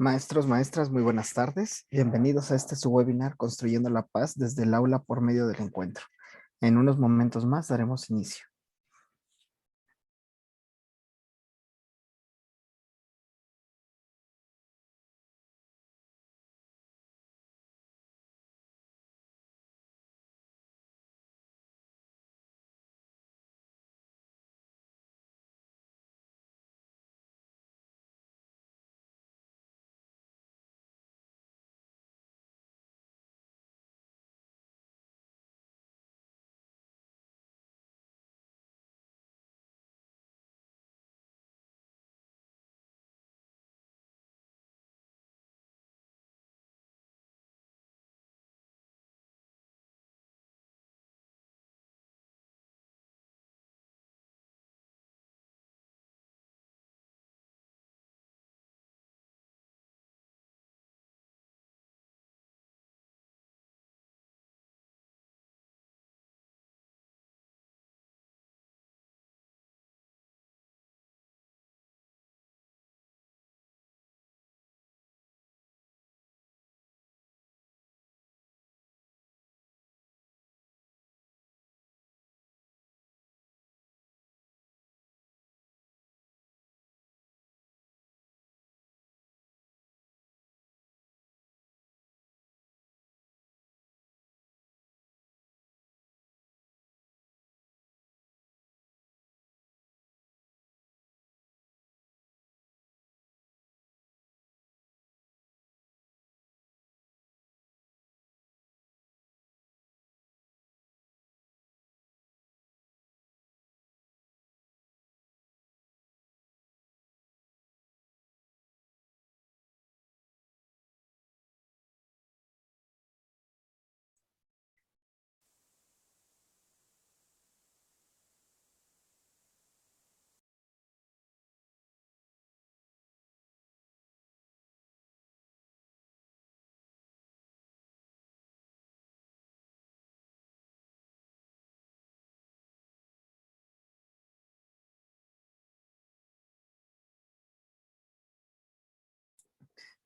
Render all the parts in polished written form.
Maestros, maestras, muy buenas tardes. Bienvenidos a su webinar Construyendo la Paz desde el aula por medio del encuentro. En unos momentos más daremos inicio.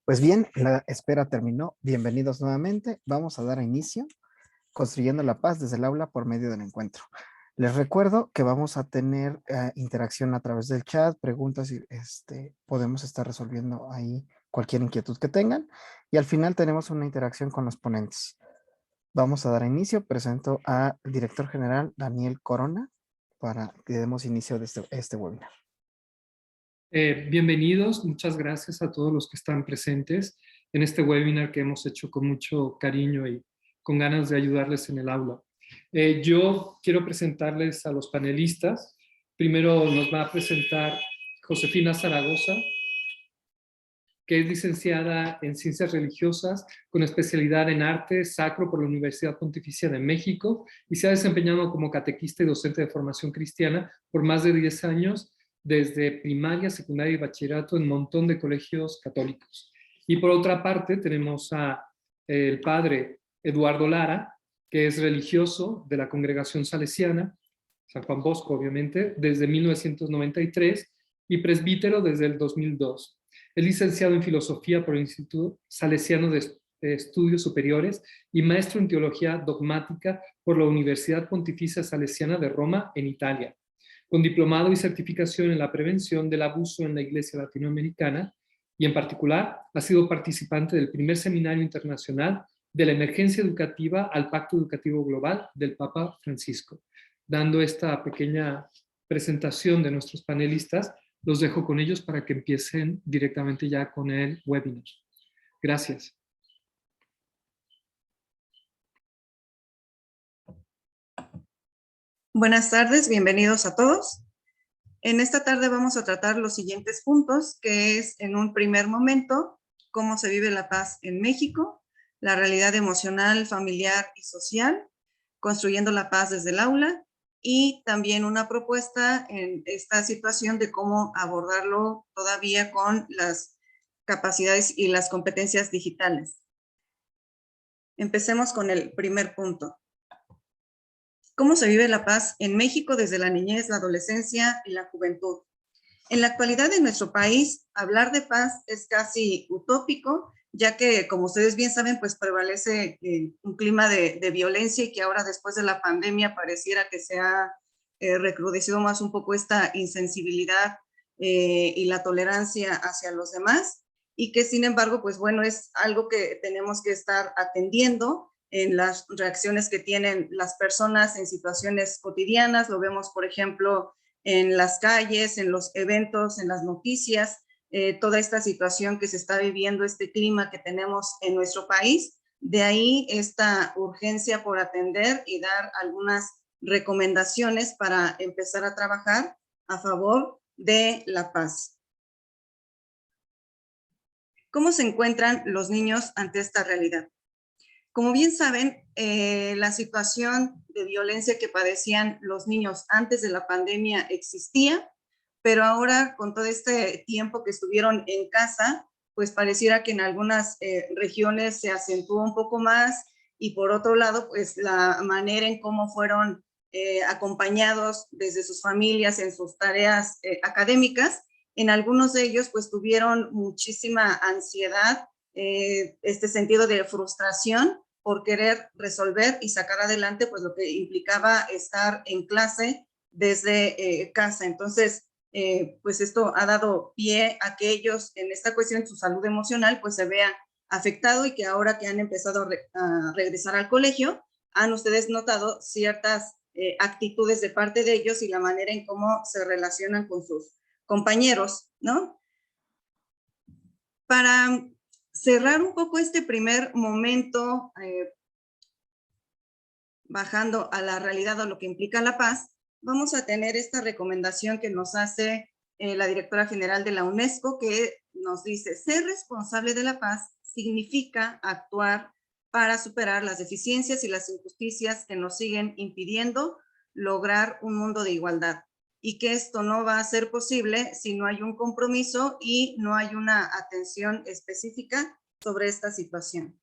Pues bien, la espera terminó. Bienvenidos nuevamente. Vamos a dar inicio Construyendo la Paz desde el aula por medio del encuentro. Les recuerdo que vamos a tener interacción a través del chat, preguntas y podemos estar resolviendo ahí cualquier inquietud que tengan. Y al final tenemos una interacción con los ponentes. Vamos a dar inicio. Presento al director general Daniel Corona para que demos inicio de este webinar. Bienvenidos, muchas gracias a todos los que están presentes en este webinar que hemos hecho con mucho cariño y con ganas de ayudarles en el aula. Yo quiero presentarles a los panelistas. Primero nos va a presentar Josefina Zaragoza, que es licenciada en Ciencias Religiosas con especialidad en Arte Sacro por la Universidad Pontificia de México y se ha desempeñado como catequista y docente de formación cristiana por más de 10 años, desde primaria, secundaria y bachillerato en un montón de colegios católicos. Y por otra parte tenemos a el padre Eduardo Lara, que es religioso de la Congregación Salesiana, San Juan Bosco obviamente, desde 1993 y presbítero desde el 2002. Es licenciado en Filosofía por el Instituto Salesiano de Estudios Superiores y maestro en Teología Dogmática por la Universidad Pontificia Salesiana de Roma, en Italia, con diplomado y certificación en la prevención del abuso en la Iglesia Latinoamericana, y en particular ha sido participante del primer seminario internacional de la emergencia educativa al Pacto Educativo Global del Papa Francisco. Dando esta pequeña presentación de nuestros panelistas, los dejo con ellos para que empiecen directamente ya con el webinar. Gracias. Buenas tardes, bienvenidos a todos. En esta tarde vamos a tratar los siguientes puntos, que es en un primer momento, cómo se vive la paz en México, la realidad emocional, familiar y social, construyendo la paz desde el aula, y también una propuesta en esta situación de cómo abordarlo todavía con las capacidades y las competencias digitales. Empecemos con el primer punto. ¿Cómo se vive la paz en México desde la niñez, la adolescencia y la juventud? En la actualidad en nuestro país, hablar de paz es casi utópico, ya que, como ustedes bien saben, pues prevalece un clima de violencia y que ahora, después de la pandemia, pareciera que se ha recrudecido más un poco esta insensibilidad y la tolerancia hacia los demás, y que, sin embargo, pues bueno, es algo que tenemos que estar atendiendo en las reacciones que tienen las personas en situaciones cotidianas. Lo vemos, por ejemplo, en las calles, en los eventos, en las noticias, toda esta situación que se está viviendo, este clima que tenemos en nuestro país. De ahí esta urgencia por atender y dar algunas recomendaciones para empezar a trabajar a favor de la paz. ¿Cómo se encuentran los niños ante esta realidad? Como bien saben, la situación de violencia que padecían los niños antes de la pandemia existía, pero ahora, con todo este tiempo que estuvieron en casa, pues pareciera que en algunas regiones se acentuó un poco más, y por otro lado, pues la manera en cómo fueron acompañados desde sus familias en sus tareas académicas, en algunos de ellos pues tuvieron muchísima ansiedad, este sentido de frustración por querer resolver y sacar adelante pues lo que implicaba estar en clase desde casa. Entonces, pues esto ha dado pie a que ellos, en esta cuestión, su salud emocional pues se vea afectado, y que ahora que han empezado a regresar al colegio, han ustedes notado ciertas actitudes de parte de ellos y la manera en cómo se relacionan con sus compañeros, ¿no? Para cerrar un poco este primer momento, bajando a la realidad o lo que implica la paz, vamos a tener esta recomendación que nos hace la directora general de la UNESCO, que nos dice: ser responsable de la paz significa actuar para superar las deficiencias y las injusticias que nos siguen impidiendo lograr un mundo de igualdad, y que esto no va a ser posible si no hay un compromiso y no hay una atención específica sobre esta situación.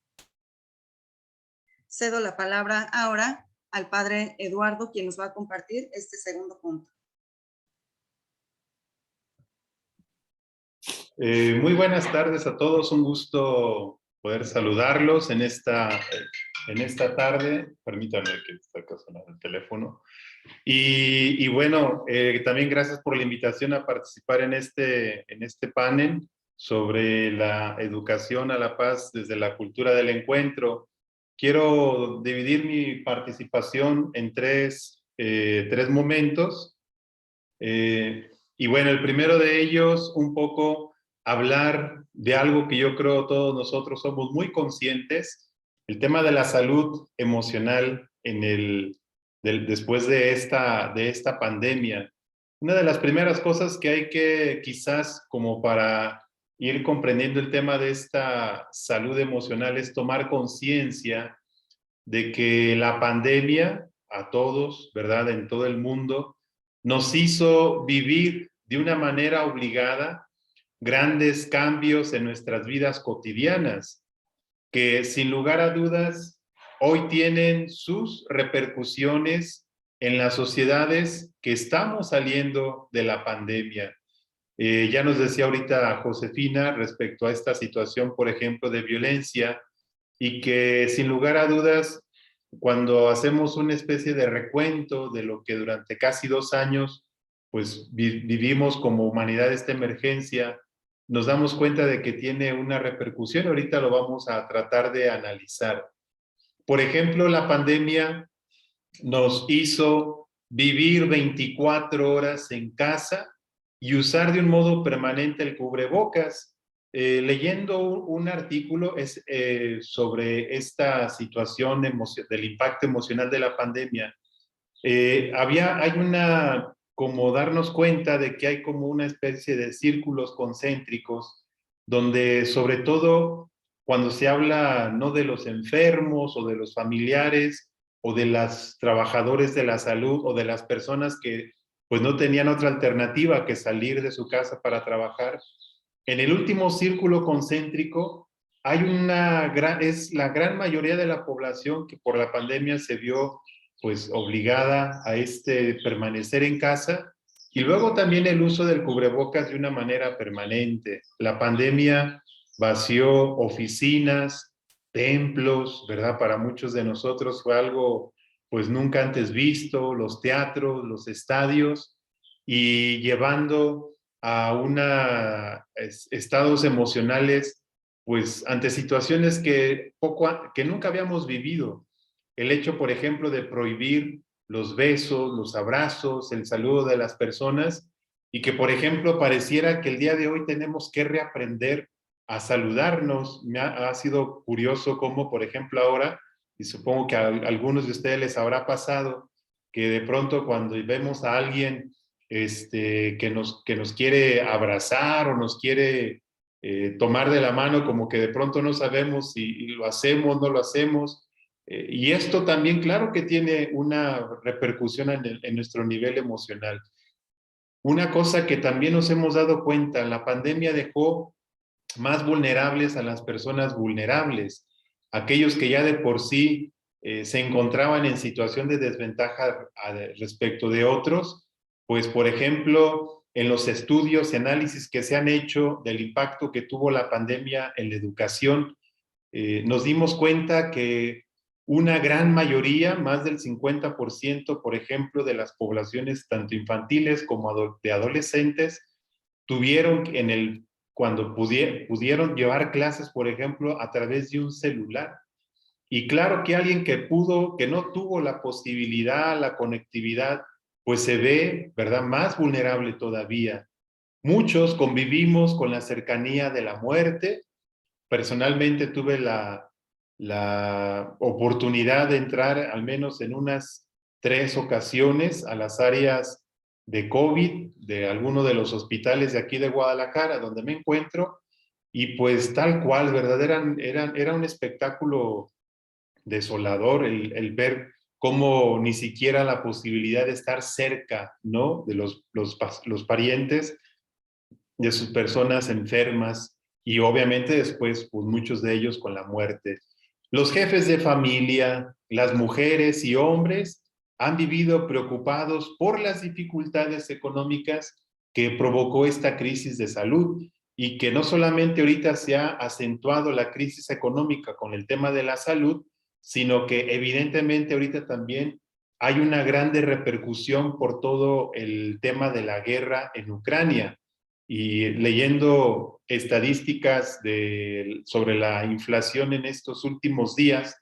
Cedo la palabra ahora al padre Eduardo, quien nos va a compartir este segundo punto. Muy buenas tardes a todos, un gusto poder saludarlos en esta tarde. Permítanme que está sonando el teléfono. Y bueno, también gracias por la invitación a participar en este panel sobre la educación a la paz desde la cultura del encuentro. Quiero dividir mi participación en tres momentos. Y bueno, el primero de ellos, un poco hablar de algo que yo creo todos nosotros somos muy conscientes, el tema de la salud emocional después de esta pandemia. Una de las primeras cosas que hay que, quizás como para ir comprendiendo el tema de esta salud emocional, es tomar conciencia de que la pandemia a todos, ¿verdad?, en todo el mundo, nos hizo vivir de una manera obligada grandes cambios en nuestras vidas cotidianas, que sin lugar a dudas hoy tienen sus repercusiones en las sociedades que estamos saliendo de la pandemia. Ya nos decía ahorita Josefina respecto a esta situación, por ejemplo, de violencia, y que sin lugar a dudas, cuando hacemos una especie de recuento de lo que durante casi 2 años pues vivimos como humanidad esta emergencia, nos damos cuenta de que tiene una repercusión. Ahorita lo vamos a tratar de analizar. Por ejemplo, la pandemia nos hizo vivir 24 horas en casa y usar de un modo permanente el cubrebocas. Leyendo un artículo sobre esta situación del impacto emocional de la pandemia, hay como darnos cuenta de que hay como una especie de círculos concéntricos, donde sobre todo cuando se habla no de los enfermos o de los familiares o de los trabajadores de la salud o de las personas que pues no tenían otra alternativa que salir de su casa para trabajar, en el último círculo concéntrico hay es la gran mayoría de la población que por la pandemia se vio pues obligada a permanecer en casa, Y luego también el uso del cubrebocas de una manera permanente. La pandemia vació oficinas, templos, ¿verdad? Para muchos de nosotros fue algo pues nunca antes visto, los teatros, los estadios, y llevando a estados emocionales pues ante situaciones que nunca habíamos vivido. El hecho, por ejemplo, de prohibir los besos, los abrazos, el saludo de las personas, y que, por ejemplo, pareciera que el día de hoy tenemos que reaprender a saludarnos. Ha sido curioso cómo, por ejemplo, ahora, y supongo que a algunos de ustedes les habrá pasado, que de pronto cuando vemos a alguien que nos quiere abrazar o nos quiere tomar de la mano, como que de pronto no sabemos si lo hacemos o no lo hacemos. Y esto también, claro que tiene una repercusión en nuestro nivel emocional. Una cosa que también nos hemos dado cuenta, la pandemia dejó más vulnerables a las personas vulnerables, aquellos que ya de por sí se encontraban en situación de desventaja respecto de otros, pues por ejemplo, en los estudios y análisis que se han hecho del impacto que tuvo la pandemia en la educación, nos dimos cuenta que una gran mayoría, más del 50%, por ejemplo, de las poblaciones tanto infantiles como de adolescentes, tuvieron cuando pudieron llevar clases, por ejemplo, a través de un celular. Y claro que alguien que no tuvo la posibilidad, la conectividad, pues se ve, ¿verdad?, más vulnerable todavía. Muchos convivimos con la cercanía de la muerte. Personalmente tuve la oportunidad de entrar al menos en unas 3 ocasiones a las áreas de COVID de alguno de los hospitales de aquí de Guadalajara, donde me encuentro, y pues tal cual, ¿verdad? Era un espectáculo desolador el ver cómo ni siquiera la posibilidad de estar cerca, ¿no?, de los parientes de sus personas enfermas, y obviamente después, pues muchos de ellos con la muerte. Los jefes de familia, las mujeres y hombres han vivido preocupados por las dificultades económicas que provocó esta crisis de salud, y que no solamente ahorita se ha acentuado la crisis económica con el tema de la salud, sino que evidentemente ahorita también hay una grande repercusión por todo el tema de la guerra en Ucrania. Y leyendo estadísticas sobre la inflación en estos últimos días,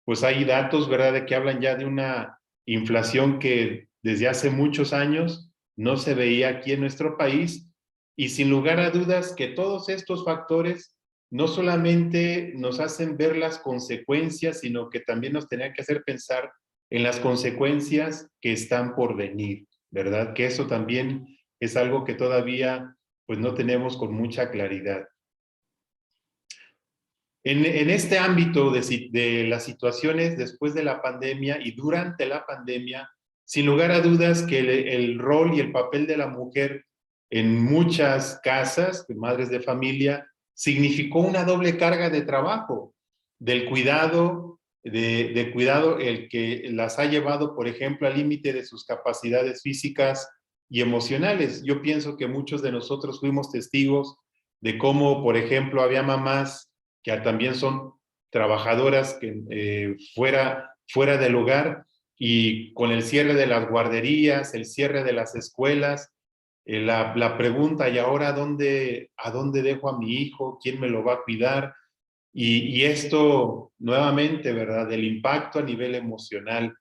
pues hay datos, ¿verdad?, de que hablan ya de una inflación que desde hace muchos años no se veía aquí en nuestro país, y sin lugar a dudas que todos estos factores no solamente nos hacen ver las consecuencias, sino que también nos tenían que hacer pensar en las consecuencias que están por venir, ¿verdad? Que eso también es algo que todavía pues no tenemos con mucha claridad. En este ámbito de las situaciones después de la pandemia y durante la pandemia, sin lugar a dudas que el rol y el papel de la mujer en muchas casas, de madres de familia, significó una doble carga de trabajo, del cuidado, de cuidado, el que las ha llevado, por ejemplo, al límite de sus capacidades físicas y emocionales. Yo pienso que muchos de nosotros fuimos testigos de cómo, por ejemplo, había mamás que también son trabajadoras que, fuera del hogar, y con el cierre de las guarderías, el cierre de las escuelas, la pregunta, ¿y ahora a dónde dejo a mi hijo? ¿Quién me lo va a cuidar? Y esto, nuevamente, ¿verdad?, del impacto a nivel emocional.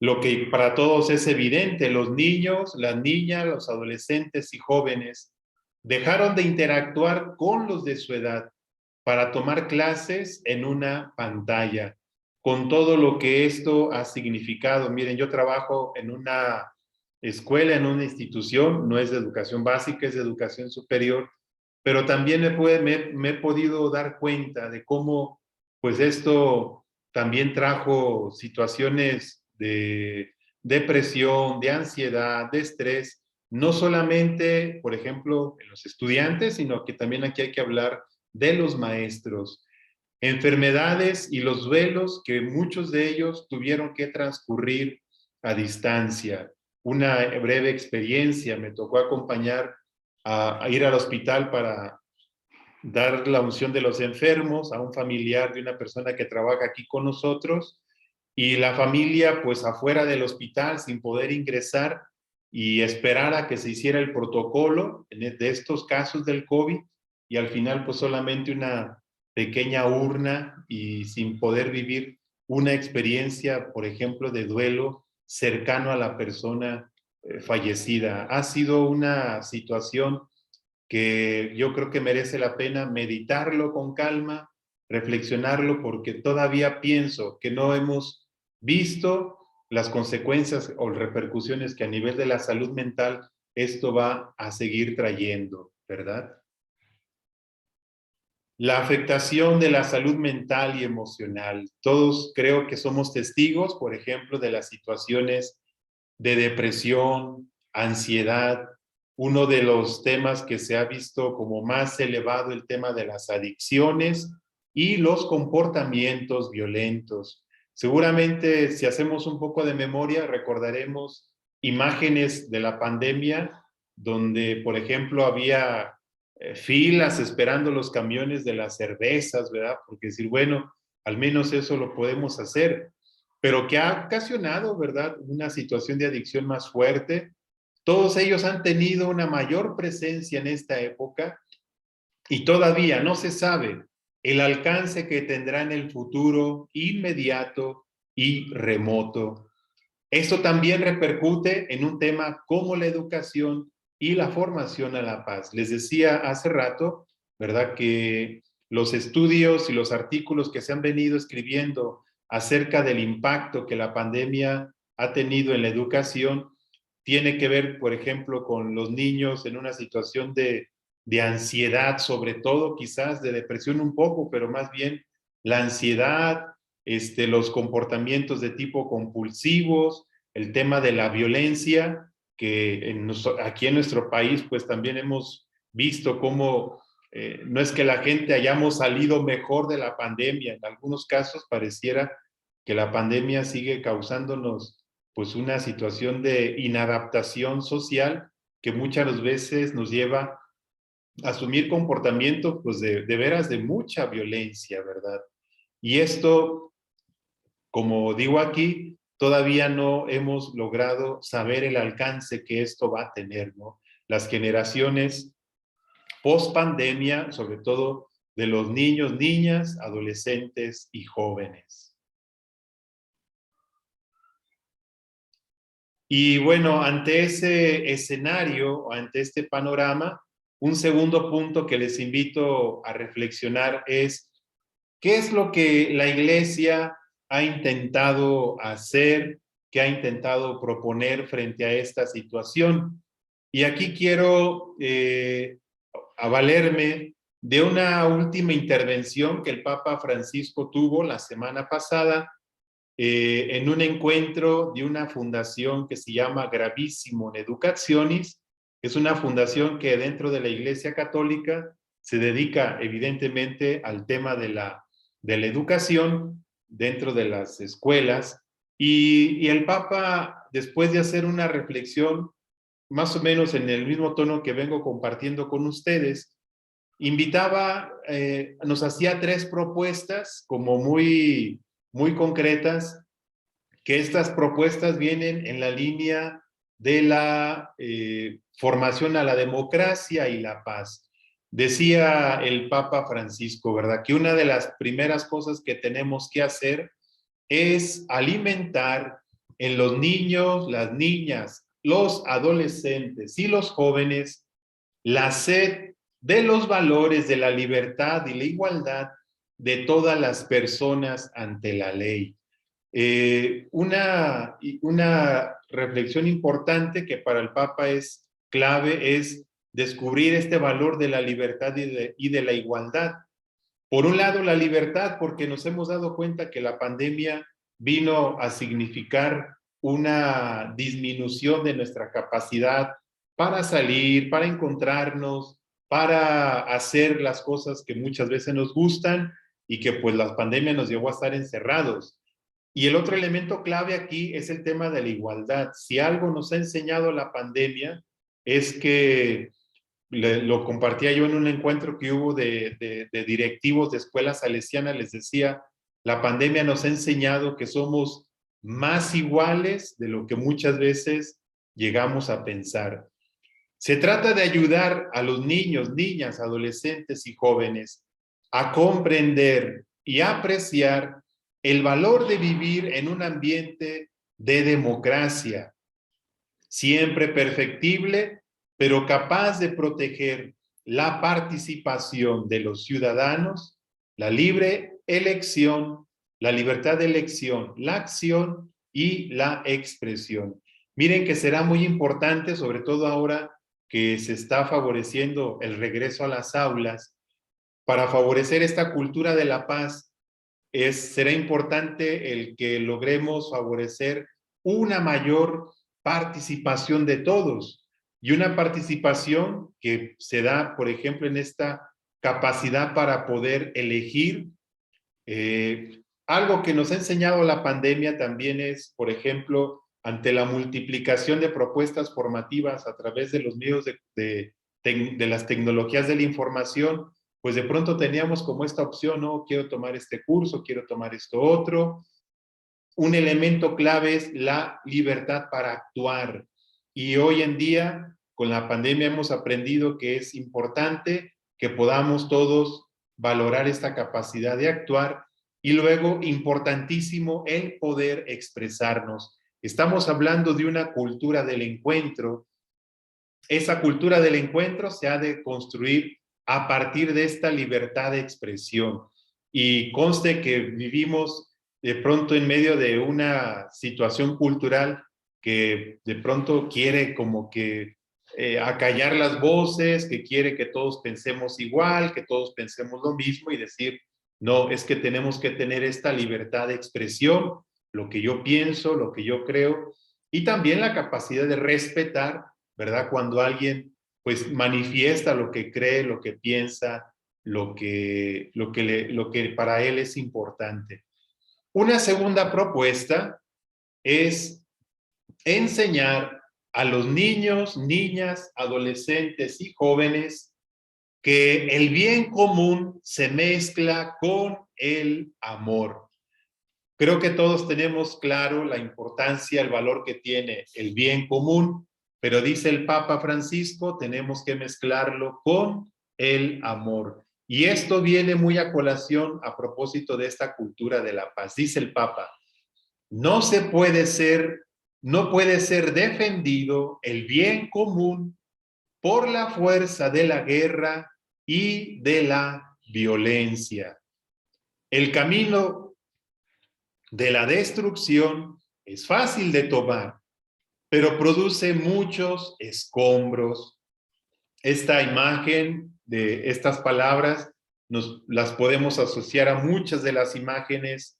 Lo que para todos es evidente, los niños, las niñas, los adolescentes y jóvenes dejaron de interactuar con los de su edad para tomar clases en una pantalla, con todo lo que esto ha significado. Miren, yo trabajo en una escuela, en una institución, no es de educación básica, es de educación superior, pero también me he podido dar cuenta de cómo pues esto también trajo situaciones de depresión, de ansiedad, de estrés, no solamente, por ejemplo, en los estudiantes, sino que también aquí hay que hablar de los maestros. Enfermedades y los duelos que muchos de ellos tuvieron que transcurrir a distancia. una breve experiencia. Me tocó acompañar a ir al hospital para dar la unción de los enfermos a un familiar de una persona que trabaja aquí con nosotros, y la familia pues afuera del hospital sin poder ingresar y esperar a que se hiciera el protocolo de estos casos del COVID, y al final pues solamente una pequeña urna y sin poder vivir una experiencia, por ejemplo, de duelo cercano a la persona fallecida. Ha sido una situación que yo creo que merece la pena meditarlo con calma, reflexionarlo, porque todavía pienso que no hemos visto las consecuencias o repercusiones que a nivel de la salud mental esto va a seguir trayendo, ¿verdad? La afectación de la salud mental y emocional. Todos creo que somos testigos, por ejemplo, de las situaciones de depresión, ansiedad. Uno de los temas que se ha visto como más elevado, el tema de las adicciones y los comportamientos violentos. Seguramente, si hacemos un poco de memoria, recordaremos imágenes de la pandemia donde, por ejemplo, había filas esperando los camiones de las cervezas, ¿verdad? Porque decir, bueno, al menos eso lo podemos hacer, pero que ha ocasionado, ¿verdad?, una situación de adicción más fuerte. Todos ellos han tenido una mayor presencia en esta época y todavía no se sabe el alcance que tendrá en el futuro inmediato y remoto. Esto también repercute en un tema como la educación y la formación a la paz. Les decía hace rato, ¿verdad?, que los estudios y los artículos que se han venido escribiendo acerca del impacto que la pandemia ha tenido en la educación tiene que ver, por ejemplo, con los niños en una situación de ansiedad, sobre todo quizás de depresión un poco, pero más bien la ansiedad, los comportamientos de tipo compulsivos, el tema de la violencia, que aquí en nuestro país pues también hemos visto cómo no es que la gente hayamos salido mejor de la pandemia, en algunos casos pareciera que la pandemia sigue causándonos pues una situación de inadaptación social que muchas veces nos lleva a asumir comportamientos pues de veras de mucha violencia, ¿verdad? Y esto, como digo aquí, todavía no hemos logrado saber el alcance que esto va a tener, ¿no? Las generaciones post pandemia, sobre todo de los niños, niñas, adolescentes y jóvenes. Y bueno, ante ese escenario, ante este panorama, un segundo punto que les invito a reflexionar es ¿qué es lo que la Iglesia ha intentado hacer, qué ha intentado proponer frente a esta situación? Y aquí quiero avalerme de una última intervención que el Papa Francisco tuvo la semana pasada en un encuentro de una fundación que se llama Gravissimo Educationis. Es una fundación que dentro de la Iglesia Católica se dedica evidentemente al tema de la educación dentro de las escuelas, y el Papa, después de hacer una reflexión más o menos en el mismo tono que vengo compartiendo con ustedes, invitaba, nos hacía 3 propuestas como muy concretas, que estas propuestas vienen en la línea de la formación a la democracia y la paz. Decía el Papa Francisco, ¿verdad?, que una de las primeras cosas que tenemos que hacer es alimentar en los niños, las niñas, los adolescentes y los jóvenes la sed de los valores de la libertad y la igualdad de todas las personas ante la ley. Una reflexión importante que para el Papa es clave es descubrir este valor de la libertad y de la igualdad. Por un lado, la libertad, porque nos hemos dado cuenta que la pandemia vino a significar una disminución de nuestra capacidad para salir, para encontrarnos, para hacer las cosas que muchas veces nos gustan y que pues la pandemia nos llevó a estar encerrados. Y el otro elemento clave aquí es el tema de la igualdad. Si algo nos ha enseñado la pandemia es que, lo compartía yo en un encuentro que hubo de directivos de escuelas salesianas, les decía, la pandemia nos ha enseñado que somos más iguales de lo que muchas veces llegamos a pensar. Se trata de ayudar a los niños, niñas, adolescentes y jóvenes a comprender y apreciar el valor de vivir en un ambiente de democracia, siempre perfectible, pero capaz de proteger la participación de los ciudadanos, la libre elección, la libertad de elección, la acción y la expresión. Miren que será muy importante, sobre todo ahora que se está favoreciendo el regreso a las aulas, para favorecer esta cultura de la paz, será importante el que logremos favorecer una mayor participación de todos y una participación que se da, por ejemplo, en esta capacidad para poder elegir. Algo que nos ha enseñado la pandemia también es, por ejemplo, ante la multiplicación de propuestas formativas a través de los medios de las tecnologías de la información, pues de pronto teníamos como esta opción, ¿no? Quiero tomar este curso, quiero tomar esto otro. Un elemento clave es la libertad para actuar. Y hoy en día, con la pandemia, hemos aprendido que es importante que podamos todos valorar esta capacidad de actuar y luego, importantísimo, el poder expresarnos. Estamos hablando de una cultura del encuentro. Esa cultura del encuentro se ha de construir a partir de esta libertad de expresión. Y conste que vivimos de pronto en medio de una situación cultural que de pronto quiere como que acallar las voces, que quiere que todos pensemos igual, que todos pensemos lo mismo y decir, no, es que tenemos que tener esta libertad de expresión, lo que yo pienso, lo que yo creo, y también la capacidad de respetar, ¿verdad? Cuando alguien pues manifiesta lo que cree, lo que piensa, lo que para él es importante. Una segunda propuesta es enseñar a los niños, niñas, adolescentes y jóvenes que el bien común se mezcla con el amor. Creo que todos tenemos claro la importancia, el valor que tiene el bien común, pero dice el Papa Francisco, tenemos que mezclarlo con el amor. Y esto viene muy a colación a propósito de esta cultura de la paz. Dice el Papa, no puede ser defendido el bien común por la fuerza de la guerra y de la violencia. El camino de la destrucción es fácil de tomar, pero produce muchos escombros. Esta imagen de estas palabras las podemos asociar a muchas de las imágenes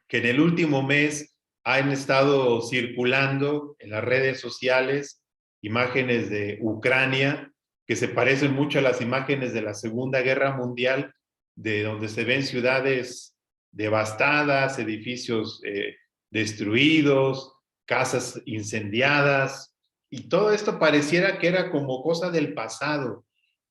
que en el último mes han estado circulando en las redes sociales, imágenes de Ucrania, que se parecen mucho a las imágenes de la Segunda Guerra Mundial, de donde se ven ciudades devastadas, edificios destruidos, casas incendiadas, y todo esto pareciera que era como cosa del pasado,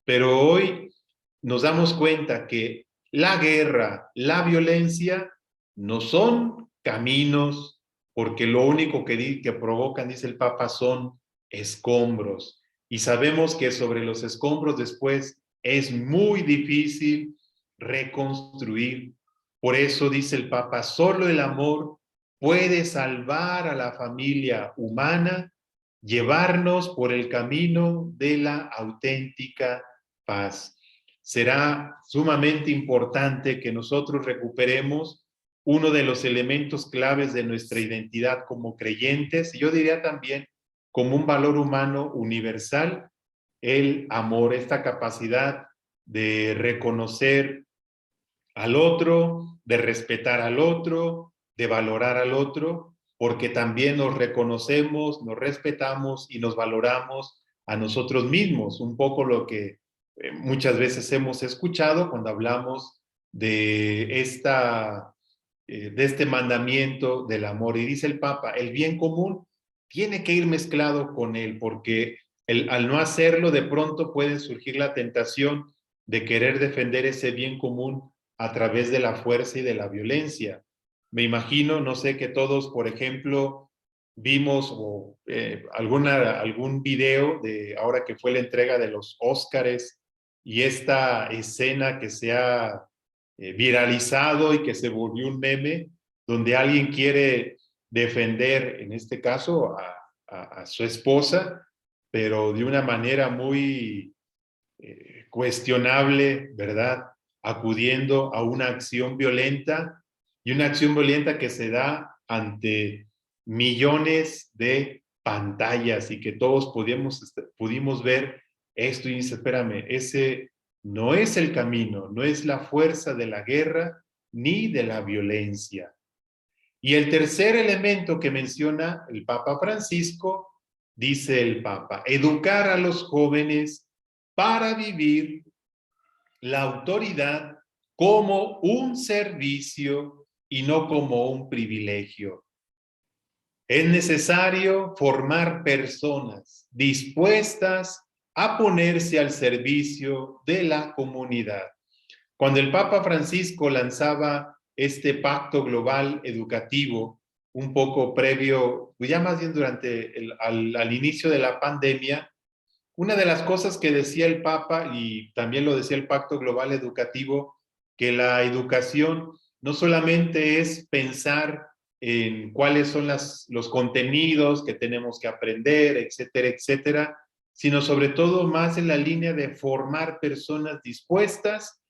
pero hoy nos damos cuenta que la guerra, la violencia, no son caminos, porque lo único que provocan, dice el Papa, son escombros. Y sabemos que sobre los escombros después es muy difícil reconstruir. Por eso dice el Papa, solo el amor puede salvar a la familia humana, llevarnos por el camino de la auténtica paz. Será sumamente importante que nosotros recuperemos uno de los elementos claves de nuestra identidad como creyentes, y yo diría también como un valor humano universal, el amor, esta capacidad de reconocer al otro, de respetar al otro, de valorar al otro, porque también nos reconocemos, nos respetamos y nos valoramos a nosotros mismos, un poco lo que muchas veces hemos escuchado cuando hablamos de esta de este mandamiento del amor. Y dice el Papa, el bien común tiene que ir mezclado con él, porque al no hacerlo, de pronto puede surgir la tentación de querer defender ese bien común a través de la fuerza y de la violencia. Me imagino, no sé, que todos, por ejemplo, vimos algún video de ahora que fue la entrega de los Óscares y esta escena que se ha viralizado y que se volvió un meme, donde alguien quiere defender, en este caso, a su esposa, pero de una manera muy cuestionable, ¿verdad? Acudiendo a una acción violenta, y una acción violenta que se da ante millones de pantallas y que todos pudimos ver esto y dice, espérame, ese no es el camino, no es la fuerza de la guerra ni de la violencia. Y el tercer elemento que menciona el Papa Francisco, dice el Papa, educar a los jóvenes para vivir la autoridad como un servicio y no como un privilegio. Es necesario formar personas dispuestas a ponerse al servicio de la comunidad. Cuando el Papa Francisco lanzaba este pacto global educativo, un poco previo, ya más bien durante al inicio de la pandemia, una de las cosas que decía el Papa, y también lo decía el Pacto Global Educativo, que la educación no solamente es pensar en cuáles son los contenidos que tenemos que aprender, etcétera, etcétera, sino sobre todo más en la línea de formar personas dispuestas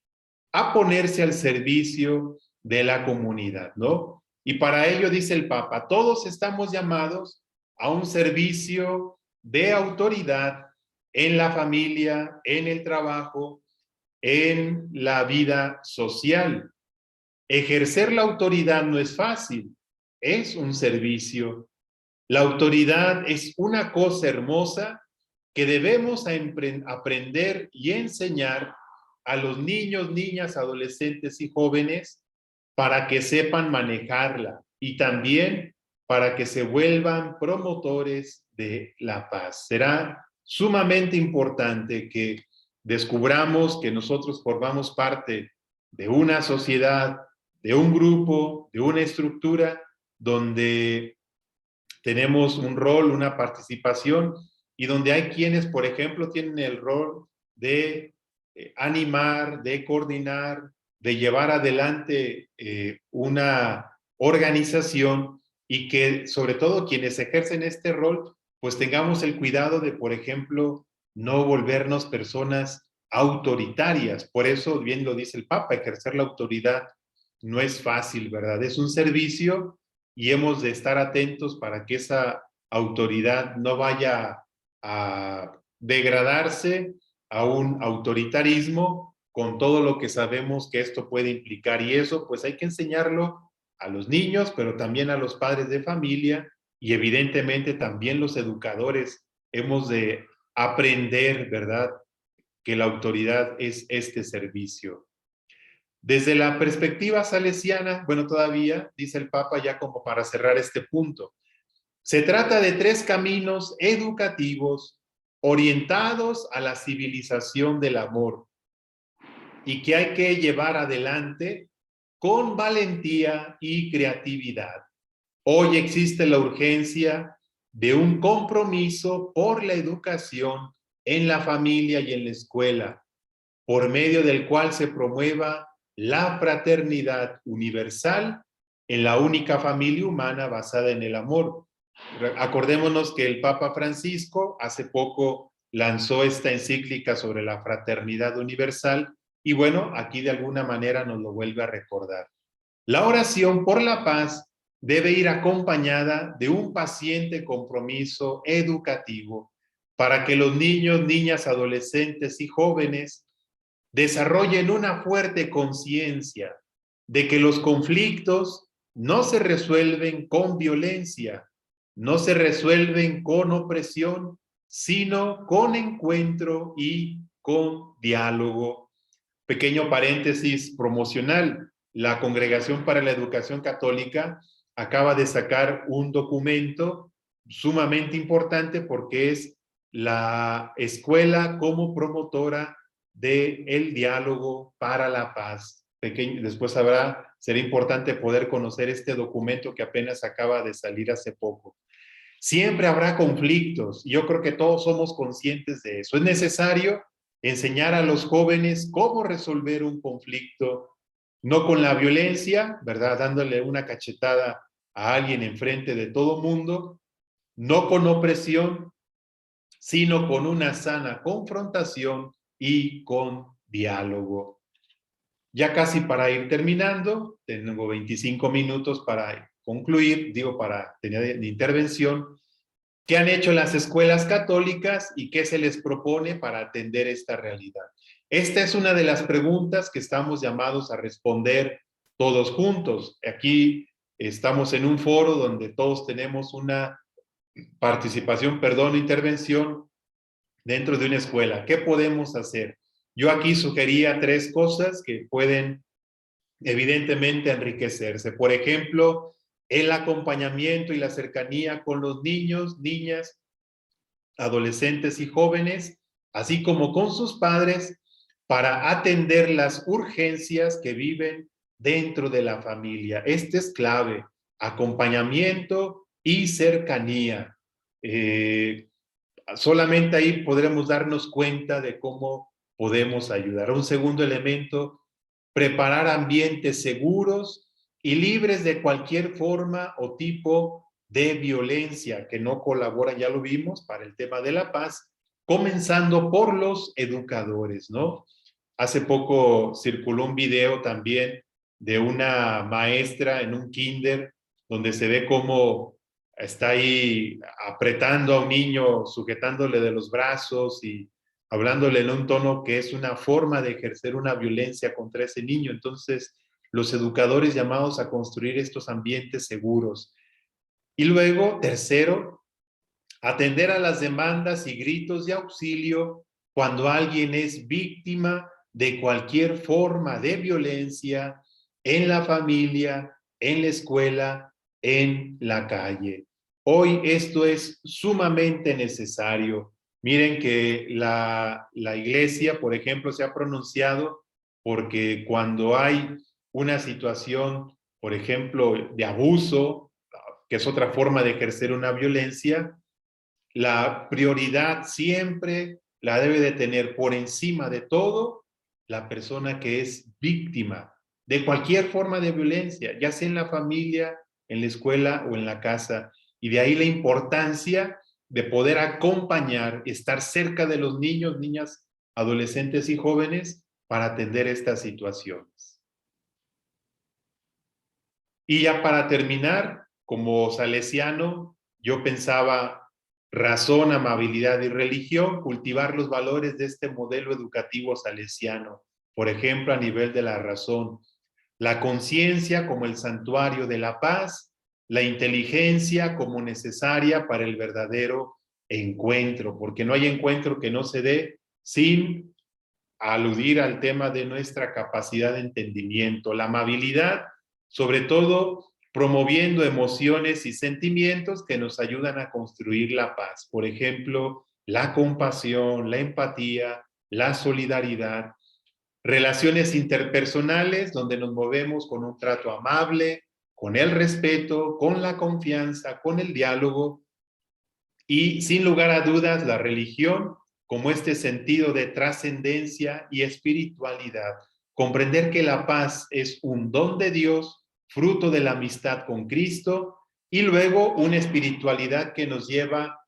a ponerse al servicio de la comunidad, ¿no? Y para ello, dice el Papa, todos estamos llamados a un servicio de autoridad en la familia, en el trabajo, en la vida social. Ejercer la autoridad no es fácil, es un servicio. La autoridad es una cosa hermosa que debemos aprender y enseñar a los niños, niñas, adolescentes y jóvenes para que sepan manejarla y también para que se vuelvan promotores de la paz. Será sumamente importante que descubramos que nosotros formamos parte de una sociedad, de un grupo, de una estructura donde tenemos un rol, una participación y donde hay quienes, por ejemplo, tienen el rol de animar, de coordinar, de llevar adelante una organización y que sobre todo quienes ejercen este rol, pues tengamos el cuidado de, por ejemplo, no volvernos personas autoritarias. Por eso, bien lo dice el Papa, ejercer la autoridad no es fácil, ¿verdad? Es un servicio y hemos de estar atentos para que esa autoridad no vaya a degradarse a un autoritarismo con todo lo que sabemos que esto puede implicar. Y eso pues hay que enseñarlo a los niños, pero también a los padres de familia y evidentemente también los educadores hemos de aprender, ¿verdad?, que la autoridad es este servicio. Desde la perspectiva salesiana, bueno, todavía, dice el Papa, ya como para cerrar este punto, se trata de 3 caminos educativos orientados a la civilización del amor y que hay que llevar adelante con valentía y creatividad. Hoy existe la urgencia de un compromiso por la educación en la familia y en la escuela, por medio del cual se promueva la fraternidad universal en la única familia humana basada en el amor. Acordémonos que el Papa Francisco hace poco lanzó esta encíclica sobre la fraternidad universal y bueno, aquí de alguna manera nos lo vuelve a recordar. La oración por la paz debe ir acompañada de un paciente compromiso educativo para que los niños, niñas, adolescentes y jóvenes desarrollen una fuerte conciencia de que los conflictos no se resuelven con violencia, no se resuelven con opresión, sino con encuentro y con diálogo. Pequeño paréntesis promocional. la Congregación para la Educación Católica acaba de sacar un documento sumamente importante porque es la escuela como promotora del diálogo para la paz. Después será importante poder conocer este documento que apenas acaba de salir hace poco. Siempre habrá conflictos, y yo creo que todos somos conscientes de eso. Es necesario enseñar a los jóvenes cómo resolver un conflicto, no con la violencia, ¿verdad? Dándole una cachetada a alguien enfrente de todo mundo, no con opresión, sino con una sana confrontación y con diálogo. Ya casi para ir terminando, tengo 25 minutos para concluir, para tener de intervención. ¿Qué han hecho las escuelas católicas y qué se les propone para atender esta realidad? Esta es una de las preguntas que estamos llamados a responder todos juntos. Aquí estamos en un foro donde todos tenemos una participación, intervención dentro de una escuela. ¿Qué podemos hacer? Yo aquí sugería 3 cosas que pueden evidentemente enriquecerse. Por ejemplo, el acompañamiento y la cercanía con los niños, niñas, adolescentes y jóvenes, así como con sus padres, para atender las urgencias que viven dentro de la familia. Este es clave, acompañamiento y cercanía. Solamente ahí podremos darnos cuenta de cómo podemos ayudar. Un segundo elemento, preparar ambientes seguros y libres de cualquier forma o tipo de violencia que no colaboran, ya lo vimos, para el tema de la paz, comenzando por los educadores, ¿no? Hace poco circuló un video también de una maestra en un kinder donde se ve cómo está ahí apretando a un niño, sujetándole de los brazos y hablándole en un tono que es una forma de ejercer una violencia contra ese niño. Entonces, los educadores llamados a construir estos ambientes seguros. Y luego, tercero, atender a las demandas y gritos de auxilio cuando alguien es víctima de cualquier forma de violencia en la familia, en la escuela, en la calle. Hoy esto es sumamente necesario. Miren que la iglesia, por ejemplo, se ha pronunciado porque cuando hay una situación, por ejemplo, de abuso, que es otra forma de ejercer una violencia, la prioridad siempre la debe de tener por encima de todo la persona que es víctima de cualquier forma de violencia, ya sea en la familia, en la escuela o en la casa. Y de ahí la importancia de poder acompañar, estar cerca de los niños, niñas, adolescentes y jóvenes para atender estas situaciones. Y ya para terminar, como salesiano, yo pensaba razón, amabilidad y religión, cultivar los valores de este modelo educativo salesiano. Por ejemplo, a nivel de la razón, la conciencia como el santuario de la paz, la inteligencia como necesaria para el verdadero encuentro, porque no hay encuentro que no se dé sin aludir al tema de nuestra capacidad de entendimiento, la amabilidad, sobre todo promoviendo emociones y sentimientos que nos ayudan a construir la paz. Por ejemplo, la compasión, la empatía, la solidaridad, relaciones interpersonales donde nos movemos con un trato amable, con el respeto, con la confianza, con el diálogo y sin lugar a dudas la religión como este sentido de trascendencia y espiritualidad. Comprender que la paz es un don de Dios, fruto de la amistad con Cristo, y luego una espiritualidad que nos lleva,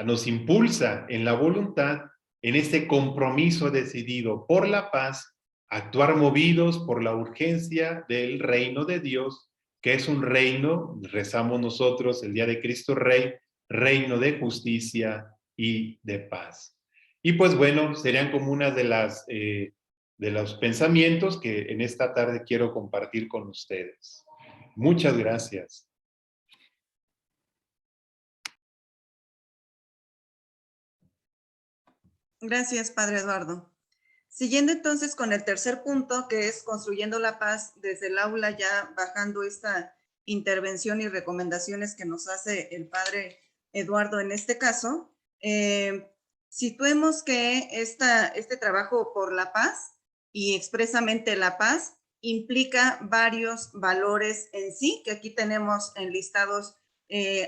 nos impulsa en la voluntad, en este compromiso decidido por la paz, actuar movidos por la urgencia del reino de Dios, que es un reino, rezamos nosotros el día de Cristo Rey, reino de justicia y de paz. Y pues bueno, serían como unas de los pensamientos que en esta tarde quiero compartir con ustedes. Muchas gracias. Gracias, Padre Eduardo. Siguiendo entonces con el tercer punto, que es construyendo la paz desde el aula, ya bajando esta intervención y recomendaciones que nos hace el padre Eduardo en este caso, situemos que este trabajo por la paz y expresamente la paz implica varios valores en sí, que aquí tenemos enlistados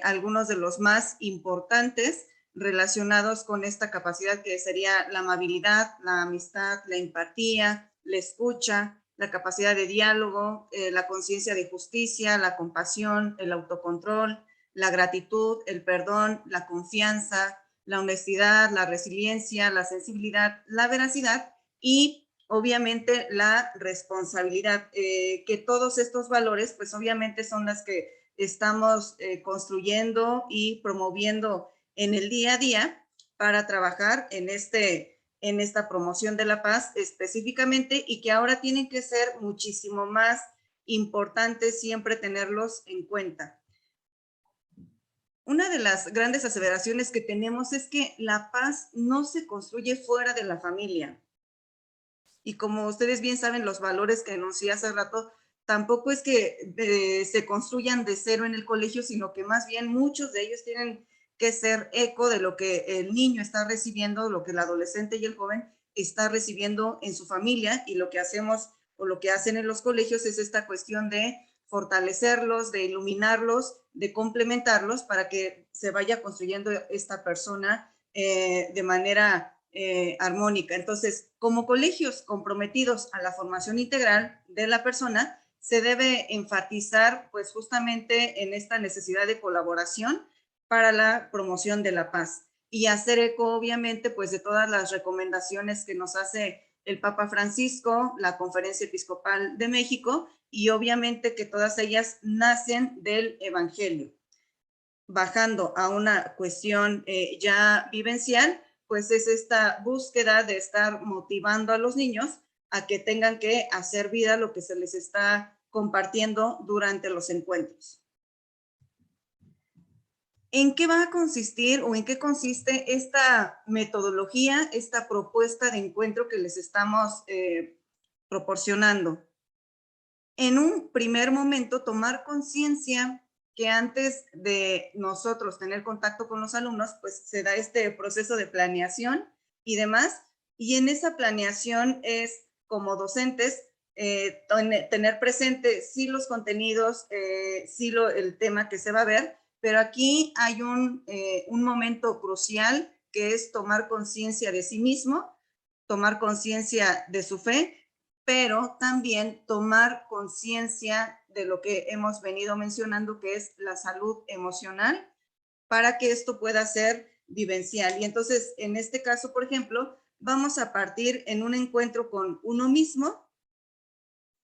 algunos de los más importantes relacionados con esta capacidad que sería la amabilidad, la amistad, la empatía, la escucha, la capacidad de diálogo, la conciencia de justicia, la compasión, el autocontrol, la gratitud, el perdón, la confianza, la honestidad, la resiliencia, la sensibilidad, la veracidad y obviamente la responsabilidad, que todos estos valores pues obviamente son las que estamos construyendo y promoviendo en el día a día para trabajar en esta promoción de la paz específicamente y que ahora tienen que ser muchísimo más importantes siempre tenerlos en cuenta. Una de las grandes aseveraciones que tenemos es que la paz no se construye fuera de la familia. Y como ustedes bien saben, los valores que enuncié hace rato, tampoco es que se construyan de cero en el colegio, sino que más bien muchos de ellos tienen que ser eco de lo que el niño está recibiendo, lo que el adolescente y el joven está recibiendo en su familia, y lo que hacemos o lo que hacen en los colegios es esta cuestión de fortalecerlos, de iluminarlos, de complementarlos para que se vaya construyendo esta persona de manera armónica. Entonces, como colegios comprometidos a la formación integral de la persona, se debe enfatizar pues justamente en esta necesidad de colaboración para la promoción de la paz y hacer eco obviamente pues de todas las recomendaciones que nos hace el Papa Francisco, la Conferencia Episcopal de México, y obviamente que todas ellas nacen del Evangelio. Bajando a una cuestión ya vivencial, pues es esta búsqueda de estar motivando a los niños a que tengan que hacer vida lo que se les está compartiendo durante los encuentros. ¿En qué va a consistir o en qué consiste esta metodología, esta propuesta de encuentro que les estamos proporcionando? En un primer momento, tomar conciencia que antes de nosotros tener contacto con los alumnos, pues se da este proceso de planeación y demás, y en esa planeación es como docentes tener presente sí los contenidos, sí el tema que se va a ver, pero aquí hay un momento crucial que es tomar conciencia de sí mismo, tomar conciencia de su fe, pero también tomar conciencia de lo que hemos venido mencionando, que es la salud emocional, para que esto pueda ser vivencial. Y entonces, en este caso, por ejemplo, vamos a partir en un encuentro con uno mismo,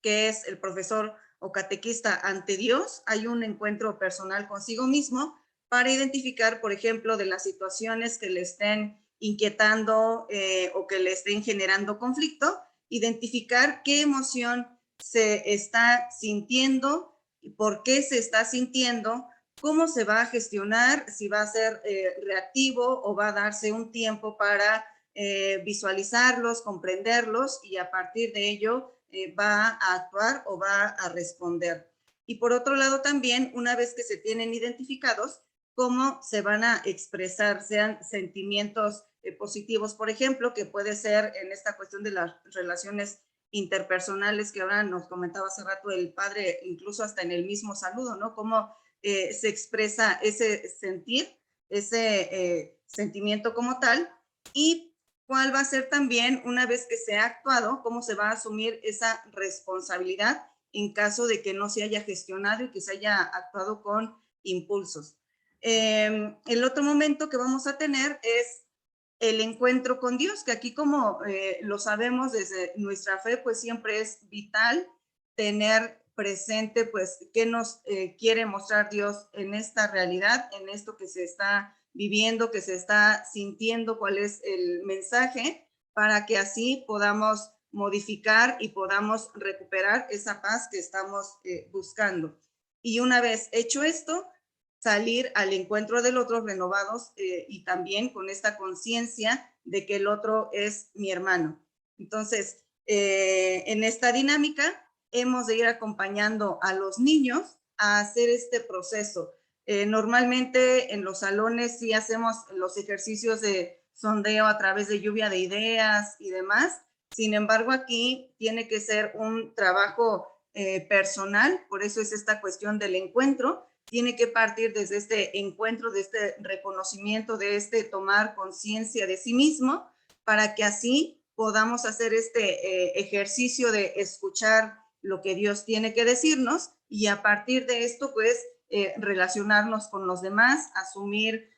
que es el profesor o catequista ante Dios. Hay un encuentro personal consigo mismo para identificar, por ejemplo, de las situaciones que le estén inquietando o que le estén generando conflicto, identificar qué emoción se está sintiendo, por qué se está sintiendo, cómo se va a gestionar, si va a ser reactivo o va a darse un tiempo para visualizarlos, comprenderlos y a partir de ello va a actuar o va a responder. Y por otro lado también, una vez que se tienen identificados, cómo se van a expresar, sean sentimientos positivos, por ejemplo, que puede ser en esta cuestión de las relaciones interpersonales que ahora nos comentaba hace rato el padre, incluso hasta en el mismo saludo, ¿no? Cómo se expresa ese sentir, ese sentimiento como tal, y cuál va a ser también, una vez que se ha actuado, cómo se va a asumir esa responsabilidad en caso de que no se haya gestionado y que se haya actuado con impulsos. El otro momento que vamos a tener es el encuentro con Dios, que aquí como lo sabemos desde nuestra fe, pues siempre es vital tener presente pues qué nos quiere mostrar Dios en esta realidad, en esto que se está viviendo, que se está sintiendo, cuál es el mensaje, para que así podamos modificar y podamos recuperar esa paz que estamos buscando. Y una vez hecho esto, salir al encuentro del otro renovados y también con esta conciencia de que el otro es mi hermano. Entonces, en esta dinámica hemos de ir acompañando a los niños a hacer este proceso. Normalmente en los salones sí hacemos los ejercicios de sondeo a través de lluvia de ideas y demás. Sin embargo, aquí tiene que ser un trabajo personal, por eso es esta cuestión del encuentro. Tiene que partir desde este encuentro, de este reconocimiento, de este tomar conciencia de sí mismo, para que así podamos hacer este ejercicio de escuchar lo que Dios tiene que decirnos y a partir de esto, pues, relacionarnos con los demás, asumir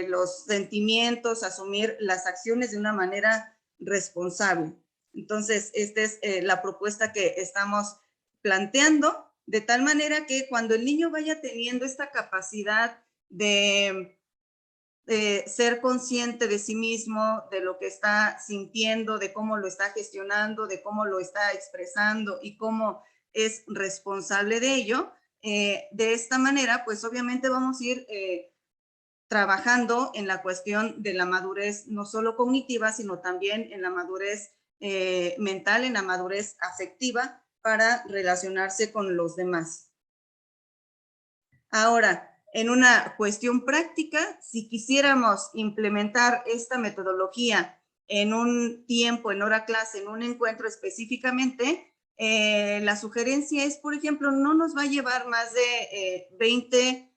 los sentimientos, asumir las acciones de una manera responsable. Entonces, esta es la propuesta que estamos planteando, de tal manera que cuando el niño vaya teniendo esta capacidad de ser consciente de sí mismo, de lo que está sintiendo, de cómo lo está gestionando, de cómo lo está expresando y cómo es responsable de ello, de esta manera, pues obviamente vamos a ir trabajando en la cuestión de la madurez, no solo cognitiva, sino también en la madurez mental, en la madurez afectiva para relacionarse con los demás. Ahora, en una cuestión práctica, si quisiéramos implementar esta metodología en un tiempo, en hora clase, en un encuentro específicamente, la sugerencia es, por ejemplo, no nos va a llevar más de 20,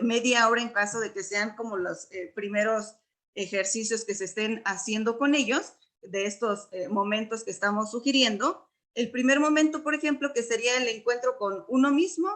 media hora en caso de que sean como los primeros ejercicios que se estén haciendo con ellos, de estos momentos que estamos sugiriendo. El primer momento, por ejemplo, que sería el encuentro con uno mismo,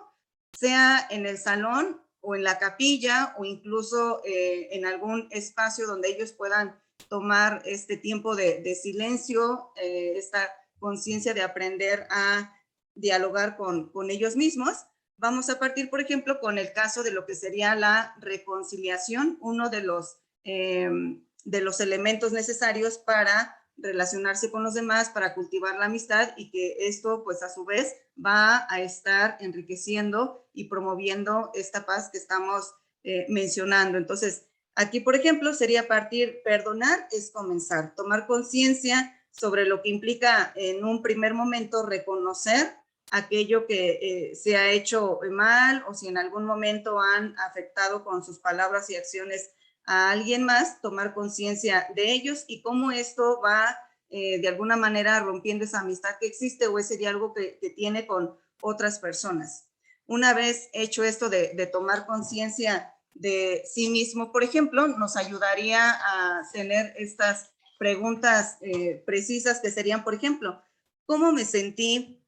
sea en el salón o en la capilla o incluso en algún espacio donde ellos puedan tomar este tiempo de silencio, esta conciencia de aprender a dialogar con ellos mismos. Vamos a partir, por ejemplo, con el caso de lo que sería la reconciliación, uno de los elementos necesarios para relacionarse con los demás, para cultivar la amistad y que esto, pues a su vez, va a estar enriqueciendo y promoviendo esta paz que estamos mencionando. Entonces, aquí, por ejemplo, sería partir, perdonar es comenzar, tomar conciencia sobre lo que implica en un primer momento reconocer aquello que se ha hecho mal o si en algún momento han afectado con sus palabras y acciones a alguien más, tomar conciencia de ellos y cómo esto va de alguna manera rompiendo esa amistad que existe o ese diálogo que tiene con otras personas. Una vez hecho esto de tomar conciencia de sí mismo, por ejemplo, nos ayudaría a tener estas preguntas precisas que serían, por ejemplo, ¿cómo me sentí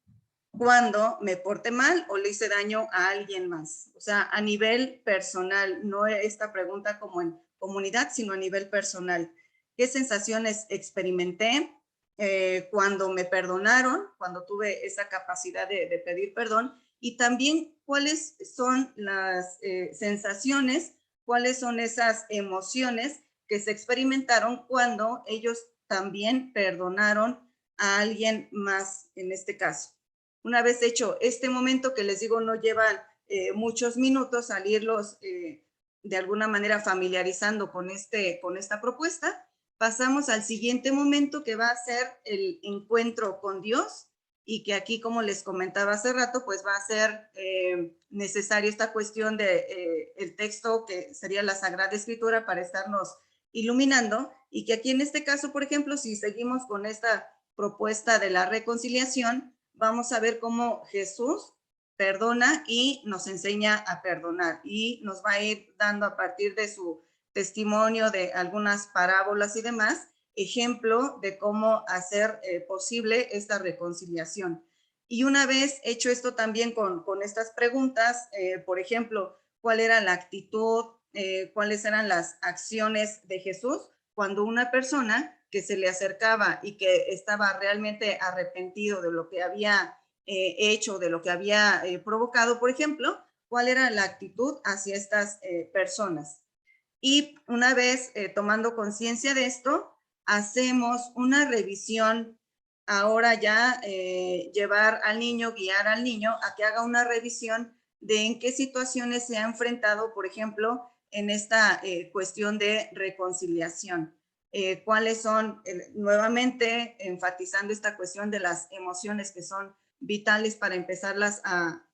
cuando me porté mal o le hice daño a alguien más? O sea, a nivel personal, no esta pregunta como en comunidad, sino a nivel personal. ¿Qué sensaciones experimenté cuando me perdonaron, cuando tuve esa capacidad de pedir perdón? Y también cuáles son las sensaciones, cuáles son esas emociones que se experimentaron cuando ellos también perdonaron a alguien más en este caso. Una vez hecho este momento, que les digo no llevan muchos minutos al irlos de alguna manera familiarizando con esta propuesta, pasamos al siguiente momento que va a ser el encuentro con Dios y que aquí, como les comentaba hace rato, pues va a ser necesaria esta cuestión de el texto que sería la Sagrada Escritura para estarnos iluminando y que aquí en este caso, por ejemplo, si seguimos con esta propuesta de la reconciliación, vamos a ver cómo Jesús perdona y nos enseña a perdonar y nos va a ir dando a partir de su testimonio de algunas parábolas y demás, ejemplo de cómo hacer posible esta reconciliación. Y una vez hecho esto también con estas preguntas, por ejemplo, ¿cuál era la actitud? ¿Cuáles eran las acciones de Jesús cuando una persona que se le acercaba y que estaba realmente arrepentido de lo que había hecho, de lo que había provocado, por ejemplo, cuál era la actitud hacia estas personas? Y una vez tomando conciencia de esto, hacemos una revisión, ahora ya llevar al niño, guiar al niño a que haga una revisión de en qué situaciones se ha enfrentado, por ejemplo, en esta cuestión de reconciliación. cuáles son, nuevamente enfatizando esta cuestión de las emociones que son vitales para empezarlas a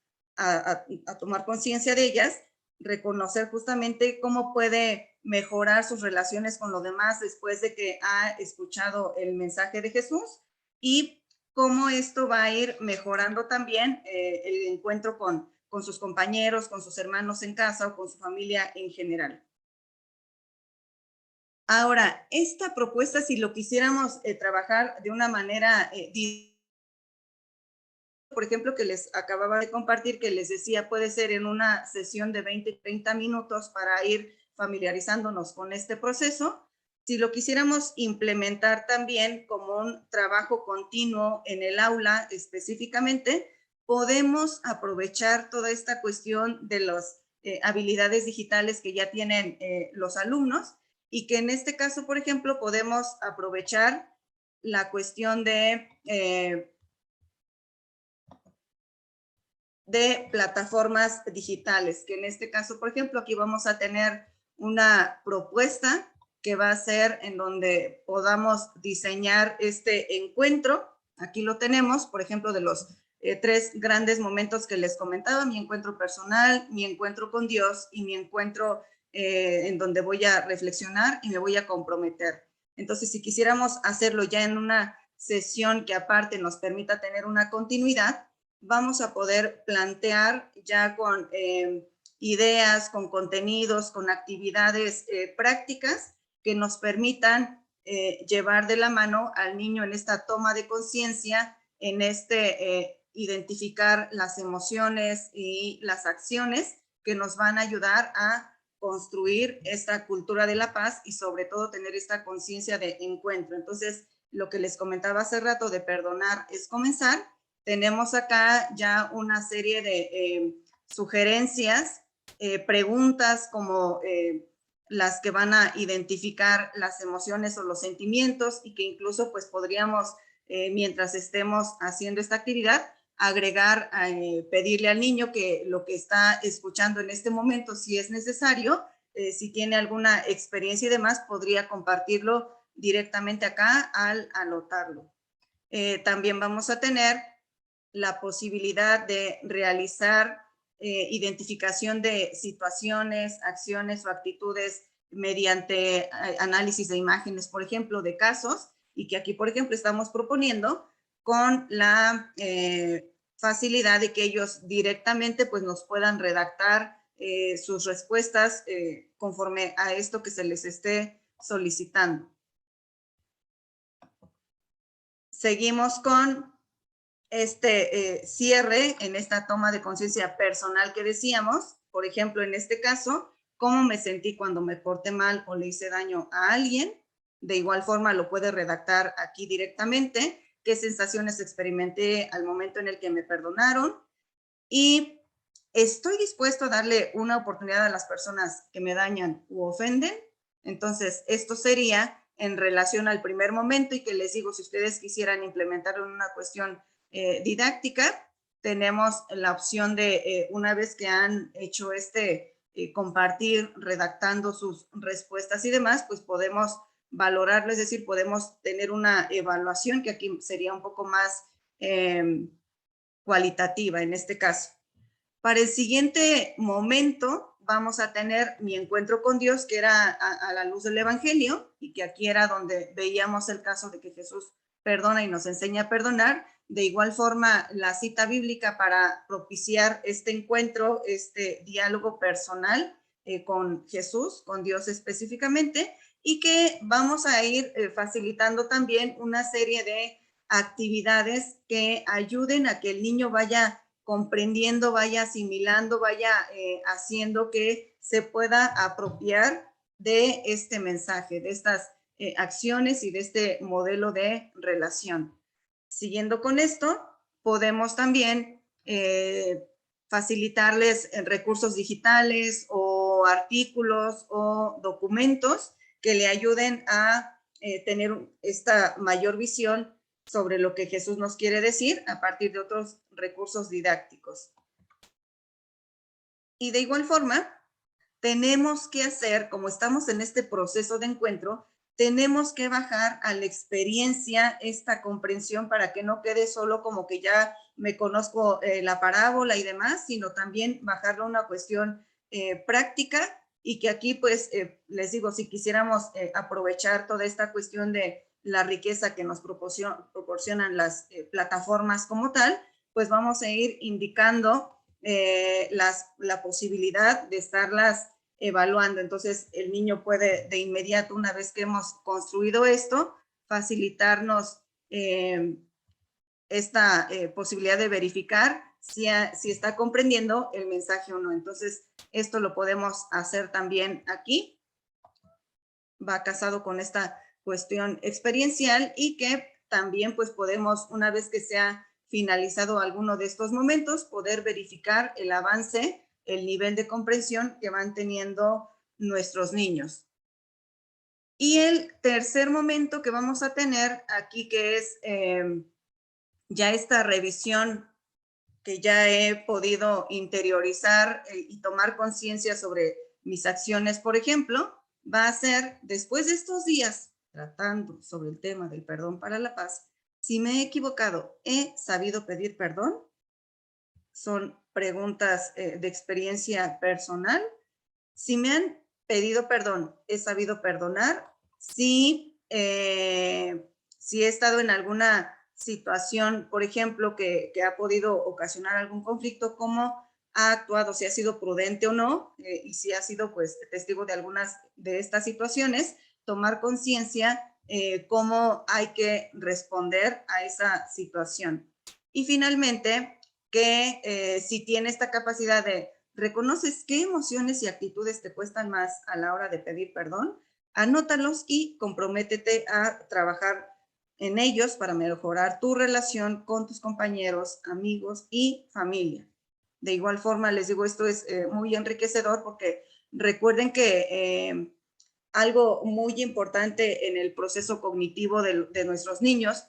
tomar conciencia de ellas, reconocer justamente cómo puede mejorar sus relaciones con los demás después de que ha escuchado el mensaje de Jesús y cómo esto va a ir mejorando también el encuentro con sus compañeros, con sus hermanos en casa o con su familia en general. Ahora, esta propuesta, si lo quisiéramos trabajar de una manera, por ejemplo, que les acababa de compartir, que les decía, puede ser en una sesión de 20, 30 minutos para ir familiarizándonos con este proceso. Si lo quisiéramos implementar también como un trabajo continuo en el aula específicamente, podemos aprovechar toda esta cuestión de las habilidades digitales que ya tienen los alumnos y que en este caso, por ejemplo, podemos aprovechar la cuestión de plataformas digitales, que en este caso, por ejemplo, aquí vamos a tener una propuesta que va a ser en donde podamos diseñar este encuentro. Aquí lo tenemos, por ejemplo, de los 3 grandes momentos que les comentaba, mi encuentro personal, mi encuentro con Dios y mi encuentro en donde voy a reflexionar y me voy a comprometer. Entonces, si quisiéramos hacerlo ya en una sesión que aparte nos permita tener una continuidad, vamos a poder plantear ya con ideas, con contenidos, con actividades prácticas que nos permitan llevar de la mano al niño en esta toma de conciencia, en identificar las emociones y las acciones que nos van a ayudar a construir esta cultura de la paz y sobre todo tener esta conciencia de encuentro. Entonces, lo que les comentaba hace rato de perdonar es comenzar. Tenemos acá ya una serie de sugerencias, preguntas como las que van a identificar las emociones o los sentimientos y que incluso pues podríamos, mientras estemos haciendo esta actividad, agregar, pedirle al niño que lo que está escuchando en este momento, si es necesario, si tiene alguna experiencia y demás, podría compartirlo directamente acá al anotarlo. También vamos a tener la posibilidad de realizar identificación de situaciones, acciones o actitudes mediante análisis de imágenes, por ejemplo, de casos, y que aquí, por ejemplo, estamos proponiendo con la facilidad de que ellos directamente pues, nos puedan redactar sus respuestas conforme a esto que se les esté solicitando. Seguimos con este cierre en esta toma de conciencia personal que decíamos. Por ejemplo, en este caso, cómo me sentí cuando me porté mal o le hice daño a alguien. De igual forma lo puede redactar aquí directamente. ¿Qué sensaciones experimenté al momento en el que me perdonaron? Y estoy dispuesto a darle una oportunidad a las personas que me dañan u ofenden. Entonces, esto sería en relación al primer momento y que les digo, si ustedes quisieran implementarlo en una cuestión didáctica, tenemos la opción de, una vez que han hecho compartir, redactando sus respuestas y demás, pues podemos valorarlo, es decir, podemos tener una evaluación que aquí sería un poco más cualitativa en este caso. Para el siguiente momento vamos a tener mi encuentro con Dios, que era a la luz del Evangelio, y que aquí era donde veíamos el caso de que Jesús perdona y nos enseña a perdonar. De igual forma, la cita bíblica para propiciar este encuentro, este diálogo personal con Jesús, con Dios específicamente, y que vamos a ir facilitando también una serie de actividades que ayuden a que el niño vaya comprendiendo, vaya asimilando, vaya haciendo que se pueda apropiar de este mensaje, de estas acciones y de este modelo de relación. Siguiendo con esto, podemos también facilitarles recursos digitales o artículos o documentos que le ayuden a tener esta mayor visión sobre lo que Jesús nos quiere decir a partir de otros recursos didácticos. Y de igual forma, tenemos que hacer, como estamos en este proceso de encuentro, tenemos que bajar a la experiencia esta comprensión para que no quede solo como que ya me conozco la parábola y demás, sino también bajarlo a una cuestión práctica, y que aquí pues les digo, si quisiéramos aprovechar toda esta cuestión de la riqueza que nos proporcionan las plataformas como tal, pues vamos a ir indicando la posibilidad de estarlas evaluando. Entonces el niño puede de inmediato, una vez que hemos construido esto, facilitarnos esta posibilidad de verificar si está comprendiendo el mensaje o no. Entonces esto lo podemos hacer también aquí. Va casado con esta cuestión experiencial, y que también pues podemos, una vez que se ha finalizado alguno de estos momentos, poder verificar el avance, el nivel de comprensión que van teniendo nuestros niños. Y el tercer momento que vamos a tener aquí, que es ya esta revisión que ya he podido interiorizar y tomar conciencia sobre mis acciones, por ejemplo, va a ser, después de estos días tratando sobre el tema del perdón para la paz, si me he equivocado, ¿he sabido pedir perdón? Son preguntas de experiencia personal. Si me han pedido perdón, ¿he sabido perdonar? Si he estado en alguna situación, por ejemplo, que ha podido ocasionar algún conflicto, ¿cómo ha actuado? Si ha sido prudente o no, y si ha sido pues testigo de algunas de estas situaciones, tomar conciencia cómo hay que responder a esa situación. Y finalmente, que si tiene esta capacidad de reconoces qué emociones y actitudes te cuestan más a la hora de pedir perdón, anótalos y comprométete a trabajar en ellos para mejorar tu relación con tus compañeros, amigos y familia. De igual forma, les digo, esto es muy enriquecedor, porque recuerden que algo muy importante en el proceso cognitivo de nuestros niños,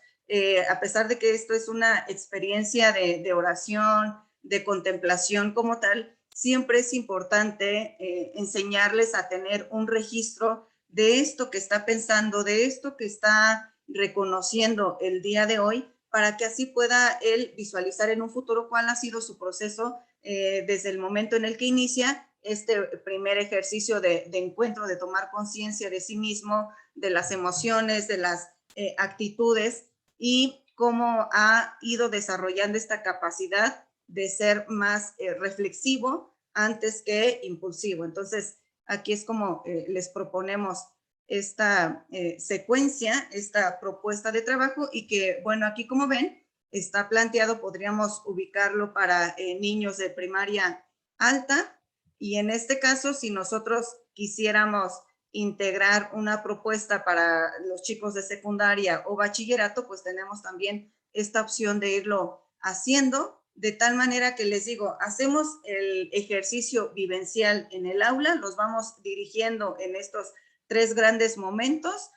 a pesar de que esto es una experiencia de oración, de contemplación como tal, siempre es importante enseñarles a tener un registro de esto que está pensando, de esto que está reconociendo el día de hoy, para que así pueda él visualizar en un futuro cuál ha sido su proceso desde el momento en el que inicia este primer ejercicio de encuentro, de tomar conciencia de sí mismo, de las emociones, de las actitudes, y cómo ha ido desarrollando esta capacidad de ser más reflexivo antes que impulsivo. Entonces, aquí es como les proponemos esta secuencia, esta propuesta de trabajo, y que, bueno, aquí como ven, está planteado, podríamos ubicarlo para niños de primaria alta, y en este caso, si nosotros quisiéramos integrar una propuesta para los chicos de secundaria o bachillerato, pues tenemos también esta opción de irlo haciendo, de tal manera que les digo, hacemos el ejercicio vivencial en el aula, los vamos dirigiendo en estos 3 grandes momentos.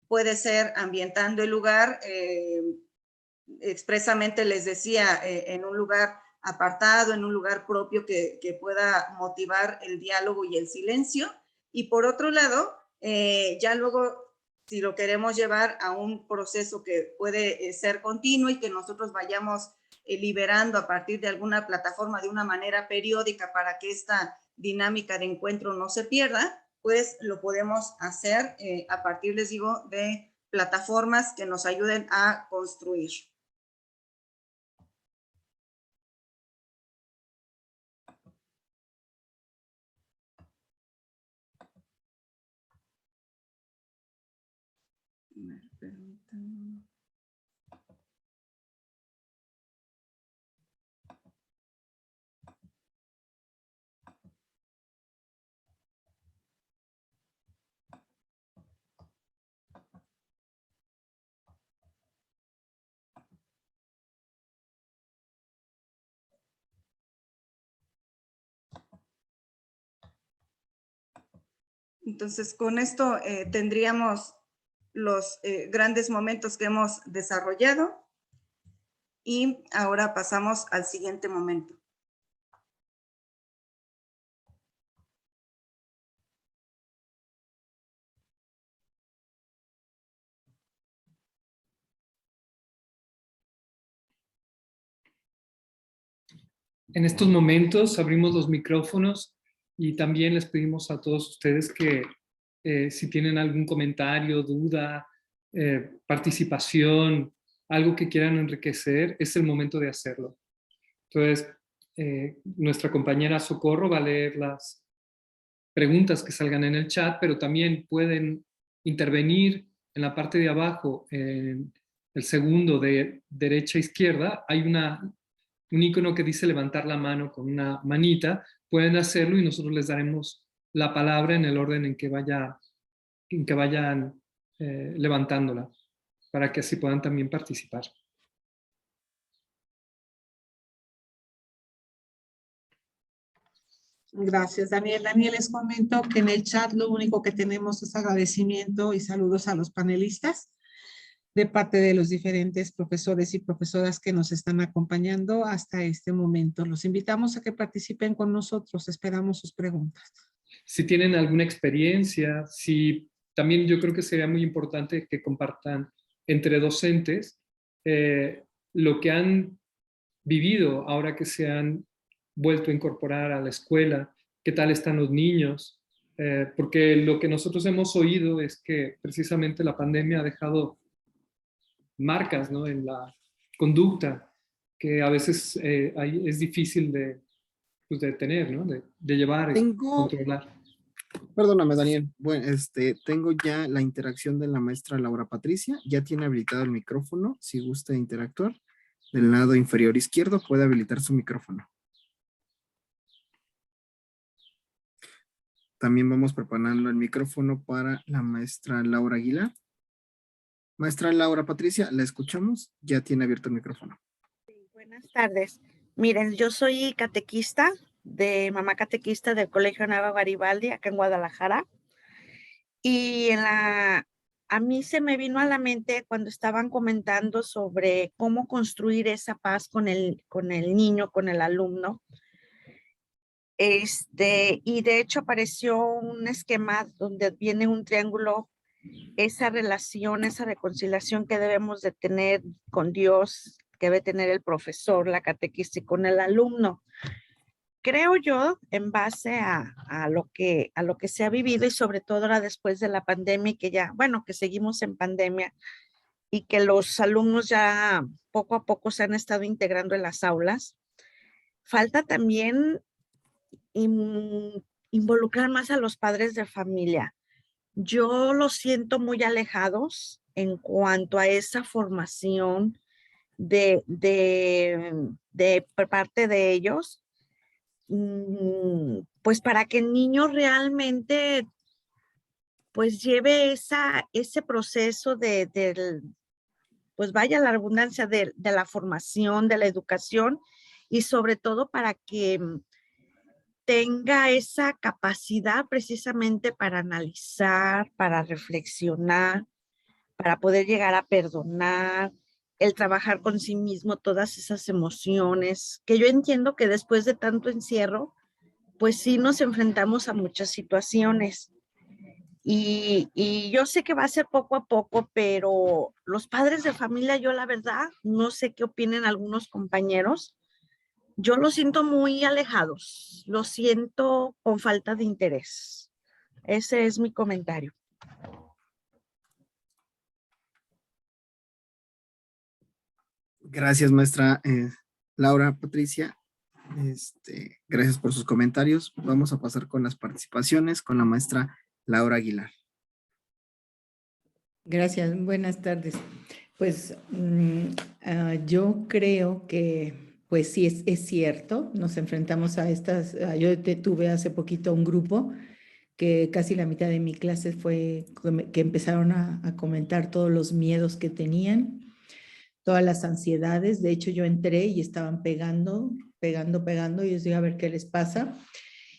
Puede ser ambientando el lugar, expresamente les decía, en un lugar apartado, en un lugar propio que pueda motivar el diálogo y el silencio. Y por otro lado, ya luego, si lo queremos llevar a un proceso que puede ser continuo y que nosotros vayamos liberando a partir de alguna plataforma de una manera periódica para que esta dinámica de encuentro no se pierda, pues lo podemos hacer a partir, les digo, de plataformas que nos ayuden a construir. Entonces, con esto tendríamos los grandes momentos que hemos desarrollado, y ahora pasamos al siguiente momento. En estos momentos abrimos los micrófonos y también les pedimos a todos ustedes que si tienen algún comentario, duda, participación, algo que quieran enriquecer, es el momento de hacerlo. Entonces, nuestra compañera Socorro va a leer las preguntas que salgan en el chat, pero también pueden intervenir en la parte de abajo, en el segundo de derecha a izquierda, hay un icono que dice levantar la mano con una manita, pueden hacerlo y nosotros les daremos la palabra en el orden en que vayan levantándola, para que así puedan también participar. Gracias, Daniel. Daniel, les comento que en el chat lo único que tenemos es agradecimiento y saludos a los panelistas de parte de los diferentes profesores y profesoras que nos están acompañando hasta este momento. Los invitamos a que participen con nosotros. Esperamos sus preguntas. Si tienen alguna experiencia, también yo creo que sería muy importante que compartan entre docentes lo que han vivido ahora que se han vuelto a incorporar a la escuela, qué tal están los niños, porque lo que nosotros hemos oído es que precisamente la pandemia ha dejado marcas, ¿no?, en la conducta, que a veces es difícil de tener, ¿no?, de llevar y controlar. Perdóname, Daniel. Bueno, tengo ya la interacción de la maestra Laura Patricia. Ya tiene habilitado el micrófono. Si gusta interactuar, del lado inferior izquierdo puede habilitar su micrófono. También vamos preparando el micrófono para la maestra Laura Aguilar. Maestra Laura Patricia, la escuchamos. Ya tiene abierto el micrófono. Sí, buenas tardes. Miren, yo soy catequista, mamá catequista del Colegio Nueva Garibaldi, acá en Guadalajara. Y a mí se me vino a la mente cuando estaban comentando sobre cómo construir esa paz con el niño, con el alumno. Y de hecho apareció un esquema donde viene un triángulo, esa relación, esa reconciliación que debemos de tener con Dios, que debe tener el profesor, la catequista y con el alumno. Creo yo, en base a lo que se ha vivido y sobre todo ahora después de la pandemia, que ya, bueno, que seguimos en pandemia y que los alumnos ya poco a poco se han estado integrando en las aulas, falta también involucrar más a los padres de familia. Yo los siento muy alejados en cuanto a esa formación de parte de ellos, pues para que el niño realmente pues lleve ese proceso pues vaya la redundancia de la formación, de la educación y sobre todo para que tenga esa capacidad precisamente para analizar, para reflexionar, para poder llegar a perdonar, el trabajar con sí mismo todas esas emociones, que yo entiendo que después de tanto encierro, pues sí nos enfrentamos a muchas situaciones. Y yo sé que va a ser poco a poco, pero los padres de familia, yo la verdad, no sé qué opinen algunos compañeros, yo los siento muy alejados, los siento con falta de interés. Ese es mi comentario. Gracias, maestra Laura Patricia. Gracias por sus comentarios. Vamos a pasar con las participaciones con la maestra Laura Aguilar. Gracias, buenas tardes. Pues yo creo que pues sí es cierto, nos enfrentamos a estas, yo tuve hace poquito un grupo que casi la mitad de mi clase fue que empezaron a comentar todos los miedos que tenían, todas las ansiedades. De hecho yo entré y estaban pegando, y yo digo a ver qué les pasa.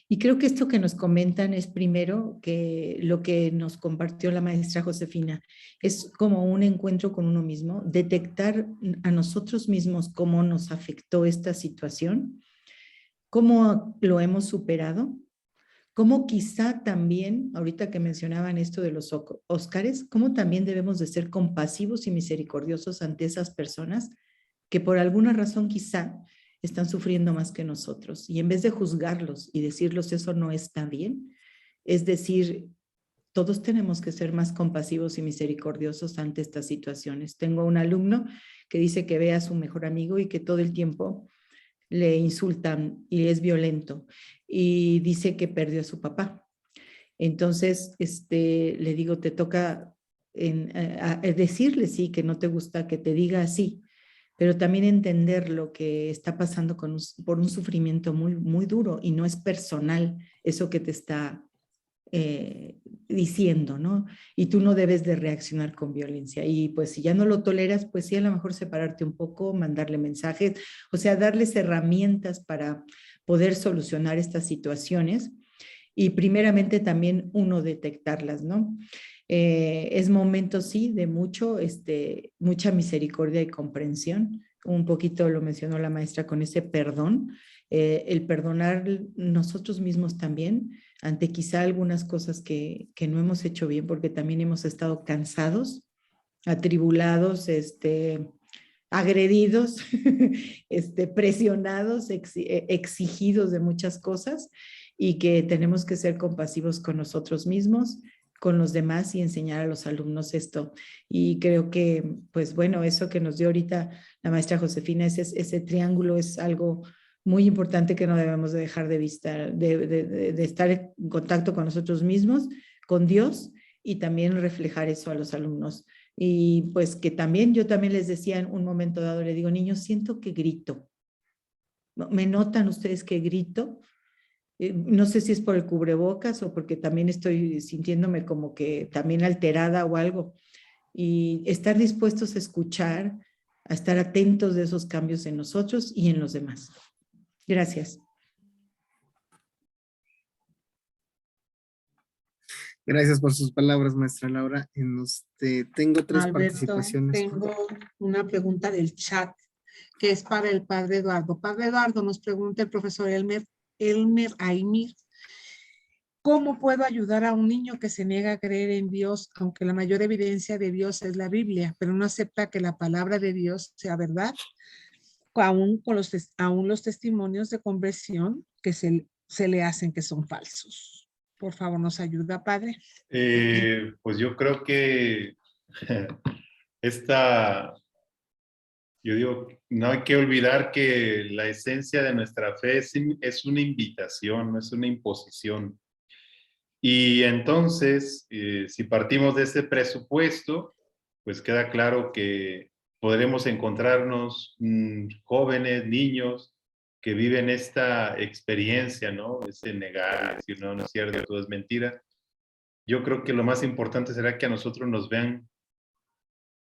Y creo que esto que nos comentan es primero que lo que nos compartió la maestra Josefina, es como un encuentro con uno mismo, detectar a nosotros mismos cómo nos afectó esta situación, cómo lo hemos superado, cómo quizá también, ahorita que mencionaban esto de los Óscares, cómo también debemos de ser compasivos y misericordiosos ante esas personas que por alguna razón quizá están sufriendo más que nosotros. Y en vez de juzgarlos y decirles eso no está bien, es decir, todos tenemos que ser más compasivos y misericordiosos ante estas situaciones. Tengo un alumno que dice que ve a su mejor amigo y que todo el tiempo le insultan y es violento y dice que perdió a su papá. Entonces, le digo, te toca decirle sí, que no te gusta que te diga así, pero también entender lo que está pasando por un sufrimiento muy, muy duro y no es personal eso que te está diciendo, ¿no? Y tú no debes de reaccionar con violencia. Y pues si ya no lo toleras, pues sí, a lo mejor separarte un poco, mandarle mensajes, o sea, darles herramientas para poder solucionar estas situaciones y primeramente también uno detectarlas, ¿no? Es momento, sí, de mucha misericordia y comprensión. Un poquito lo mencionó la maestra con ese perdón, el perdonar nosotros mismos también ante quizá algunas cosas que no hemos hecho bien, porque también hemos estado cansados, atribulados, agredidos, presionados, exigidos de muchas cosas, y que tenemos que ser compasivos con nosotros mismos, con los demás y enseñar a los alumnos esto. Y creo que, pues bueno, eso que nos dio ahorita la maestra Josefina, ese triángulo es algo muy importante que no debemos de dejar de vista, de estar en contacto con nosotros mismos, con Dios, y también reflejar eso a los alumnos. Y pues que también, yo también les decía en un momento dado, le digo, niños, siento que grito. ¿Me notan ustedes que grito? No sé si es por el cubrebocas o porque también estoy sintiéndome como que también alterada o algo. Y estar dispuestos a escuchar, a estar atentos de esos cambios en nosotros y en los demás. Gracias. Gracias por sus palabras, maestra Laura. Tengo 3 Alberto, participaciones. tengo una pregunta del chat que es para el padre Eduardo. Padre Eduardo, nos pregunta el profesor Elmer Aymir, ¿cómo puedo ayudar a un niño que se niega a creer en Dios, aunque la mayor evidencia de Dios es la Biblia, pero no acepta que la palabra de Dios sea verdad? Aún los testimonios de conversión que se le hacen que son falsos. Por favor, nos ayuda, padre. Pues yo creo que yo digo, no hay que olvidar que la esencia de nuestra fe es una invitación, no es una imposición. Y entonces, si partimos de ese presupuesto, pues queda claro que podremos encontrarnos jóvenes, niños, que viven esta experiencia, ¿no? Ese negar, decir, no, no es cierto, todo es mentira. Yo creo que lo más importante será que a nosotros nos vean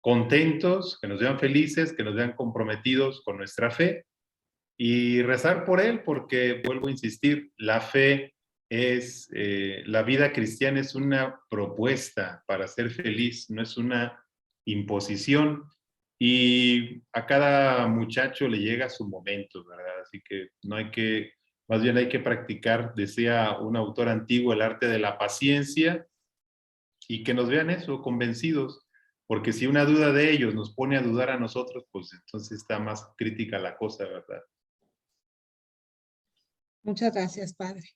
contentos, que nos vean felices, que nos vean comprometidos con nuestra fe y rezar por él, porque vuelvo a insistir, la fe es, la vida cristiana es una propuesta para ser feliz, no es una imposición, y a cada muchacho le llega su momento, ¿verdad? Así que no hay que, más bien hay que practicar, decía un autor antiguo, el arte de la paciencia, y que nos vean eso, convencidos, porque si una duda de ellos nos pone a dudar a nosotros, pues entonces está más crítica la cosa, ¿verdad? Muchas gracias, padre.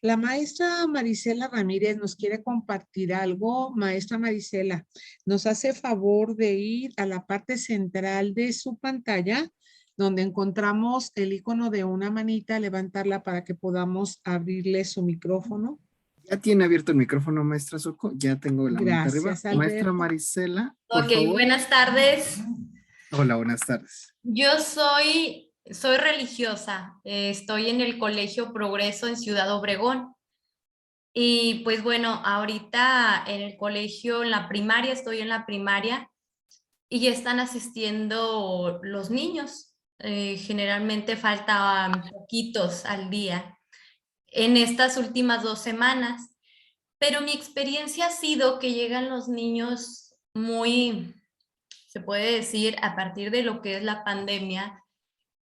La maestra Marisela Ramírez nos quiere compartir algo. Maestra Marisela, nos hace favor de ir a la parte central de su pantalla, donde encontramos el icono de una manita, levantarla para que podamos abrirle su micrófono. Ya tiene abierto el micrófono, maestra Soco. Ya tengo la manita arriba. Gracias, Alberto. Maestra Marisela, por Ok, favor. buenas tardes. Hola, buenas tardes. Yo soy religiosa. Estoy en el Colegio Progreso en Ciudad Obregón. Y pues bueno, ahorita en el colegio, en la primaria, estoy en la primaria y ya están asistiendo los niños. Generalmente faltan poquitos al día en estas últimas 2 semanas. Pero mi experiencia ha sido que llegan los niños muy, se puede decir, a partir de lo que es la pandemia,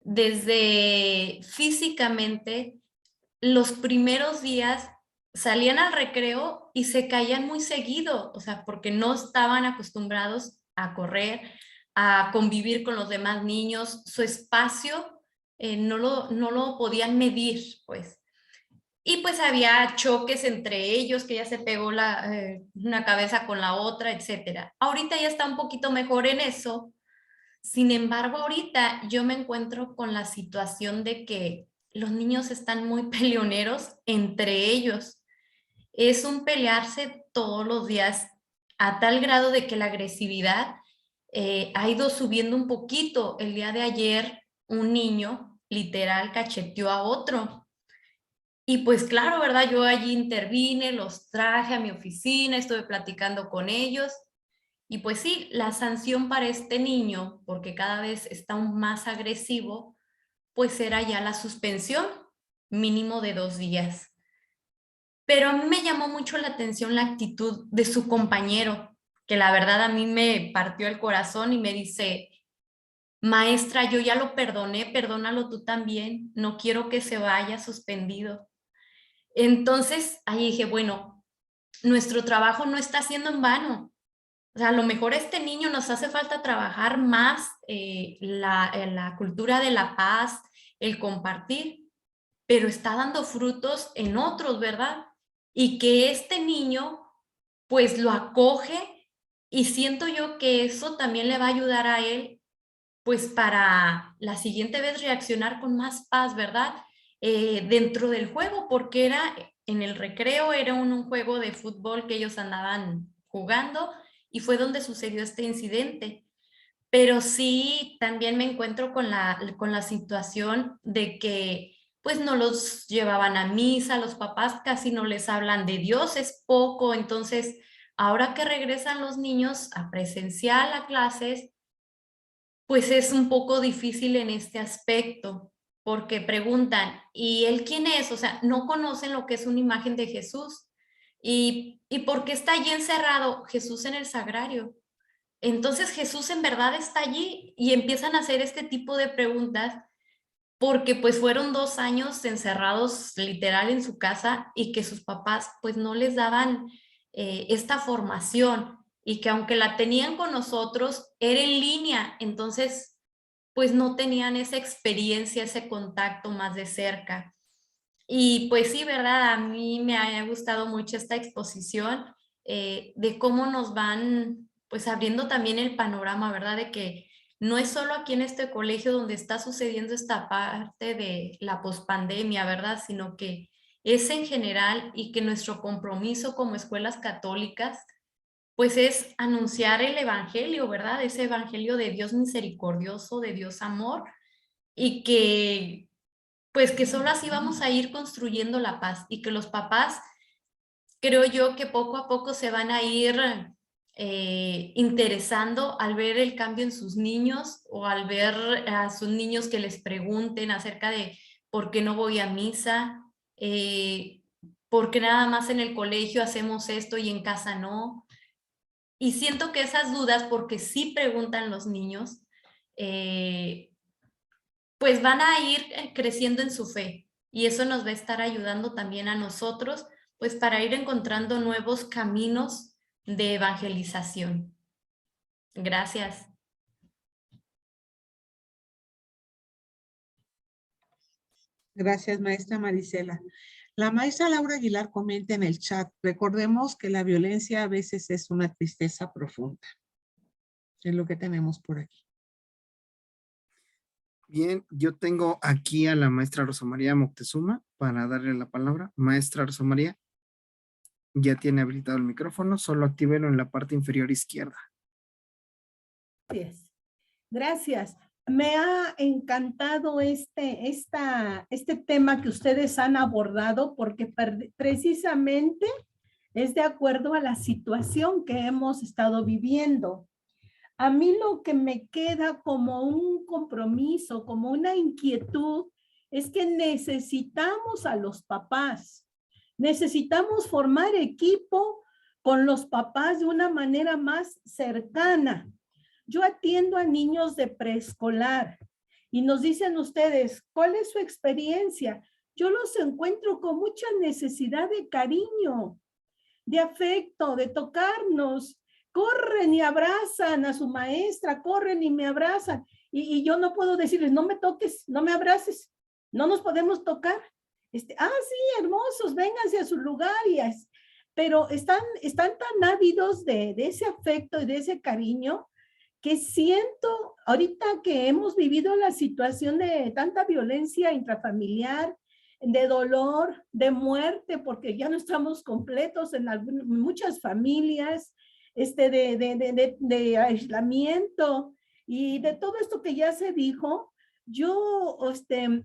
desde físicamente, los primeros días salían al recreo y se caían muy seguido, o sea, porque no estaban acostumbrados a correr, a convivir con los demás niños, su espacio no lo podían medir, pues. Y pues había choques entre ellos, que ya se pegó una cabeza con la otra, etcétera. Ahorita ya está un poquito mejor en eso. Sin embargo, ahorita yo me encuentro con la situación de que los niños están muy peleoneros entre ellos. Es un pelearse todos los días a tal grado de que la agresividad ha ido subiendo un poquito. El día de ayer un niño literal cacheteó a otro. Y pues claro, ¿verdad? Yo allí intervine, los traje a mi oficina, estuve platicando con ellos. Y pues sí, la sanción para este niño, porque cada vez está aún más agresivo, pues era ya la suspensión, mínimo de 2 días. Pero a mí me llamó mucho la atención la actitud de su compañero, que la verdad a mí me partió el corazón y me dice, maestra, yo ya lo perdoné, perdónalo tú también, no quiero que se vaya suspendido. Entonces, ahí dije, bueno, nuestro trabajo no está siendo en vano. O sea, a lo mejor a este niño nos hace falta trabajar más la cultura de la paz, el compartir, pero está dando frutos en otros, ¿verdad? Y que este niño, pues lo acoge y siento yo que eso también le va a ayudar a él, pues para la siguiente vez reaccionar con más paz, ¿verdad? Dentro del juego, porque era en el recreo, era un juego de fútbol que ellos andaban jugando y fue donde sucedió este incidente. Pero sí, también me encuentro con la situación de que pues no los llevaban a misa, los papás casi no les hablan de Dios, es poco, entonces ahora que regresan los niños a presencial a clases, pues es un poco difícil en este aspecto, porque preguntan, ¿y él quién es? O sea, no conocen lo que es una imagen de Jesús. ¿Y por qué está allí encerrado Jesús en el sagrario? Entonces Jesús en verdad está allí y empiezan a hacer este tipo de preguntas porque pues fueron 2 años encerrados literal en su casa y que sus papás pues no les daban esta formación y que aunque la tenían con nosotros era en línea, entonces pues no tenían esa experiencia, ese contacto más de cerca. Y pues sí, ¿verdad? A mí me ha gustado mucho esta exposición de cómo nos van pues abriendo también el panorama, ¿verdad? De que no es solo aquí en este colegio donde está sucediendo esta parte de la pospandemia, ¿verdad? Sino que es en general y que nuestro compromiso como escuelas católicas pues es anunciar el evangelio, ¿verdad? Ese evangelio de Dios misericordioso, de Dios amor y que pues que solo así vamos a ir construyendo la paz y que los papás, creo yo que poco a poco se van a ir interesando al ver el cambio en sus niños o al ver a sus niños que les pregunten acerca de por qué no voy a misa, por qué nada más en el colegio hacemos esto y en casa no. Y siento que esas dudas, porque sí preguntan los niños, pues van a ir creciendo en su fe y eso nos va a estar ayudando también a nosotros, pues para ir encontrando nuevos caminos de evangelización. Gracias. Gracias, maestra Marisela. La maestra Laura Aguilar comenta en el chat, recordemos que la violencia a veces es una tristeza profunda. Es lo que tenemos por aquí. Bien, yo tengo aquí a la maestra Rosa María Moctezuma para darle la palabra. Maestra Rosa María, ya tiene habilitado el micrófono, solo actívelo en la parte inferior izquierda. Gracias. Gracias. Me ha encantado este tema que ustedes han abordado porque precisamente es de acuerdo a la situación que hemos estado viviendo. A mí lo que me queda como un compromiso, como una inquietud, es que necesitamos a los papás. Necesitamos formar equipo con los papás de una manera más cercana. Yo atiendo a niños de preescolar y nos dicen ustedes, ¿cuál es su experiencia? Yo los encuentro con mucha necesidad de cariño, de afecto, de tocarnos. Corren y abrazan a su maestra, corren y me abrazan. y yo no puedo decirles, no me toques, no me abraces, no nos podemos tocar. Sí, hermosos, vénganse a su lugar. Pero están tan ávidos de ese afecto y de ese cariño que siento, ahorita que hemos vivido la situación de tanta violencia intrafamiliar, de dolor, de muerte, porque ya no estamos completos en muchas familias, de aislamiento y de todo esto que ya se dijo.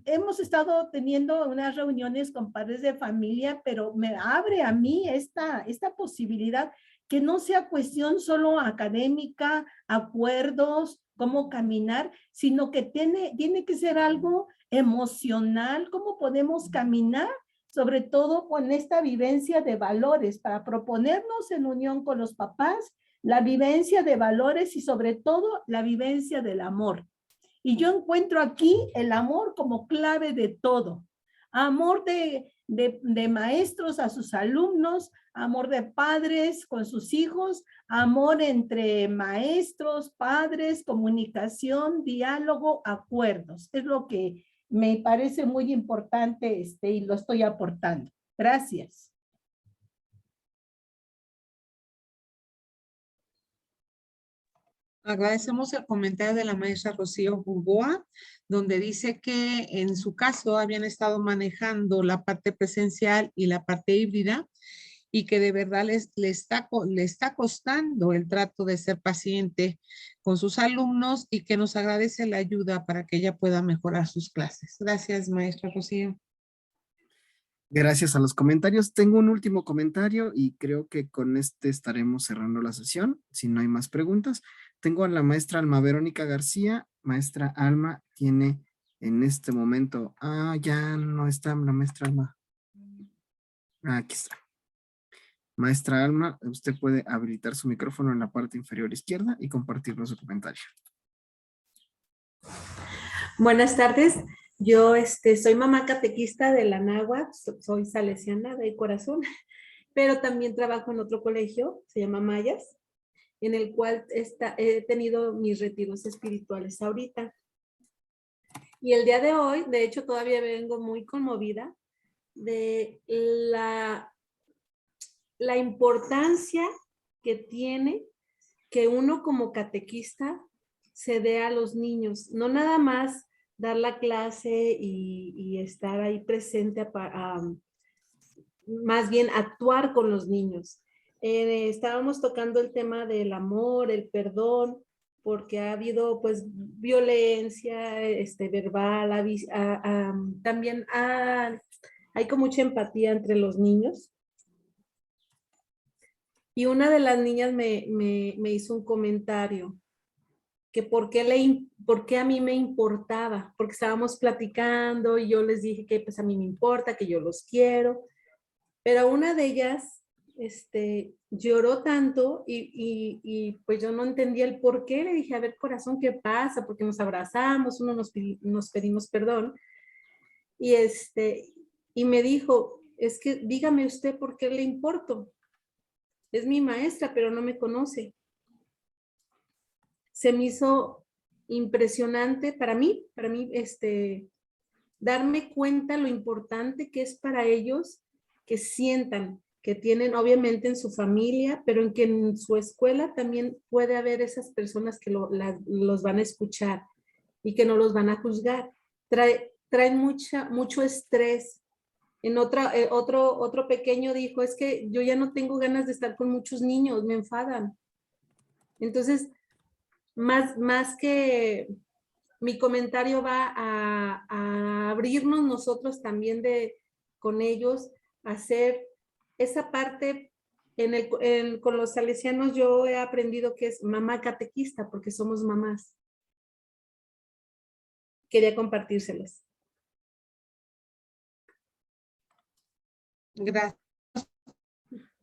Hemos estado teniendo unas reuniones con padres de familia, pero me abre a mí esta posibilidad que no sea cuestión solo académica, acuerdos, cómo caminar, sino que tiene que ser algo emocional, cómo podemos caminar, sobre todo con esta vivencia de valores, para proponernos en unión con los papás, la vivencia de valores y sobre todo la vivencia del amor. Y yo encuentro aquí el amor como clave de todo. Amor de maestros a sus alumnos, amor de padres con sus hijos, amor entre maestros, padres, comunicación, diálogo, acuerdos. Es lo que me parece muy importante y lo estoy aportando. Gracias. Agradecemos el comentario de la maestra Rocío Burgoa, donde dice que en su caso habían estado manejando la parte presencial y la parte híbrida y que de verdad le está costando el trato de ser paciente con sus alumnos y que nos agradece la ayuda para que ella pueda mejorar sus clases. Gracias, maestra Rocío. Gracias a los comentarios. Tengo un último comentario y creo que con este estaremos cerrando la sesión, si no hay más preguntas. Tengo a la maestra Alma Verónica García. Maestra Alma tiene en este momento... ya no está la maestra Alma. Aquí está. Maestra Alma, usted puede habilitar su micrófono en la parte inferior izquierda y compartirnos su comentario. Buenas tardes. Yo soy mamá catequista de la Náhuatl, soy salesiana de corazón, pero también trabajo en otro colegio, se llama Mayas, en el cual he tenido mis retiros espirituales ahorita. Y el día de hoy, de hecho, todavía vengo muy conmovida de la importancia que tiene que uno como catequista se dé a los niños, no nada más dar la clase y estar ahí presente, más bien actuar con los niños. Estábamos tocando el tema del amor, el perdón, porque ha habido pues violencia verbal, también hay como mucha empatía entre los niños. Y una de las niñas me hizo un comentario, que por qué a mí me importaba, porque estábamos platicando y yo les dije que pues a mí me importa, que yo los quiero, pero una de ellas lloró tanto y pues yo no entendía el por qué. Le dije, a ver, corazón, ¿qué pasa? Porque nos abrazamos, nos pedimos perdón y me dijo, es que dígame usted por qué le importo. Es mi maestra, pero no me conoce. Se me hizo impresionante para mí, darme cuenta lo importante que es para ellos que sientan que tienen obviamente en su familia, pero en que en su escuela también puede haber esas personas que los van a escuchar y que no los van a juzgar. Traen mucho estrés. Otro pequeño dijo, es que yo ya no tengo ganas de estar con muchos niños, me enfadan. Entonces, más que mi comentario va a abrirnos nosotros también con ellos, a hacer esa parte. Con los salesianos yo he aprendido que es mamá catequista, porque somos mamás. Quería compartírselos. Gracias.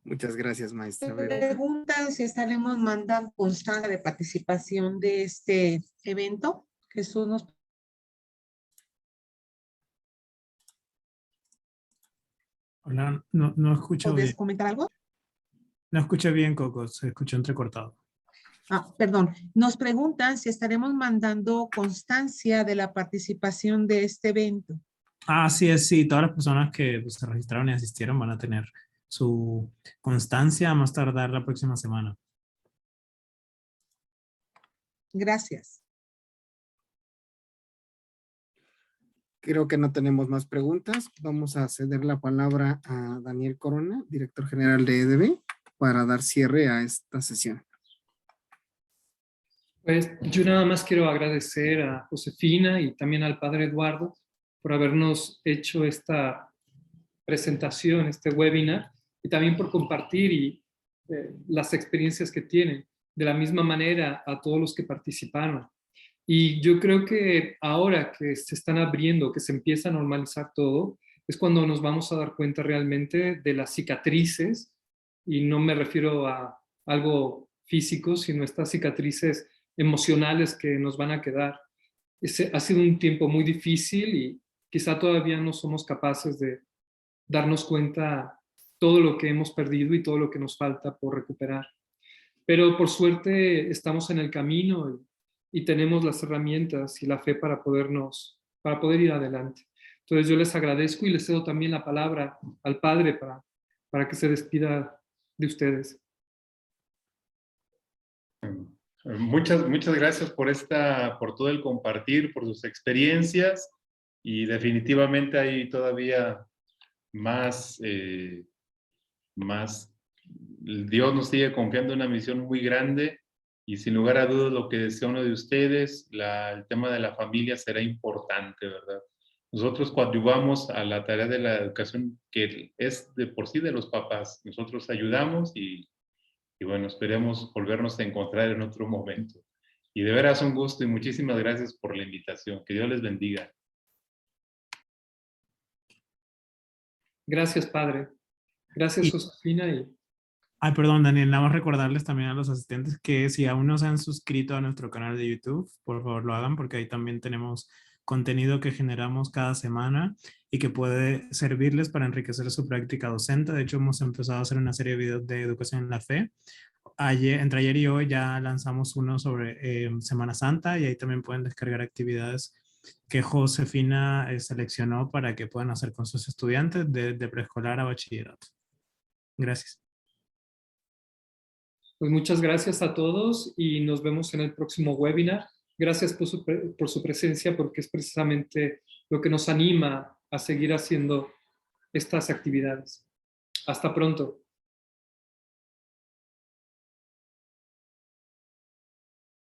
Muchas gracias, maestra. Preguntan si estaremos mandando constancia de participación de este evento. Jesús nos... Hola, no escucho bien. ¿Puedes comentar algo? No escuché bien, Coco, se escuchó entrecortado. Perdón, nos preguntan si estaremos mandando constancia de la participación de este evento. Así es, sí, todas las personas que pues, se registraron y asistieron van a tener su constancia a más tardar la próxima semana. Gracias. Creo que no tenemos más preguntas. Vamos a ceder la palabra a Daniel Corona, director general de EDB, para dar cierre a esta sesión. Pues yo nada más quiero agradecer a Josefina y también al padre Eduardo por habernos hecho esta presentación, este webinar, y también por compartir las experiencias que tienen. De la misma manera a todos los que participaron. Y yo creo que ahora que se están abriendo, que se empieza a normalizar todo, es cuando nos vamos a dar cuenta realmente de las cicatrices, y no me refiero a algo físico, sino estas cicatrices emocionales que nos van a quedar. Ha sido un tiempo muy difícil y quizá todavía no somos capaces de darnos cuenta todo lo que hemos perdido y todo lo que nos falta por recuperar. Pero por suerte estamos en el camino y tenemos las herramientas y la fe para poder ir adelante. Entonces yo les agradezco y les cedo también la palabra al Padre para que se despida de ustedes. Muchas gracias por todo el compartir, por sus experiencias, y definitivamente hay todavía más, Dios nos sigue confiando en una misión muy grande, y sin lugar a dudas lo que desea uno de ustedes, el tema de la familia será importante, ¿verdad? Nosotros coadyuvamos a la tarea de la educación que es de por sí de los papás. Nosotros ayudamos y bueno, esperemos volvernos a encontrar en otro momento. Y de veras un gusto y muchísimas gracias por la invitación. Que Dios les bendiga. Gracias, Padre. Gracias, Josefina. Ay, perdón, Daniel, nada más recordarles también a los asistentes que si aún no se han suscrito a nuestro canal de YouTube, por favor lo hagan, porque ahí también tenemos contenido que generamos cada semana y que puede servirles para enriquecer su práctica docente. De hecho, hemos empezado a hacer una serie de videos de educación en la fe. Entre ayer y hoy ya lanzamos uno sobre Semana Santa, y ahí también pueden descargar actividades que Josefina seleccionó para que puedan hacer con sus estudiantes de preescolar a bachillerato. Gracias. Pues muchas gracias a todos y nos vemos en el próximo webinar. Gracias por su presencia, porque es precisamente lo que nos anima a seguir haciendo estas actividades. Hasta pronto.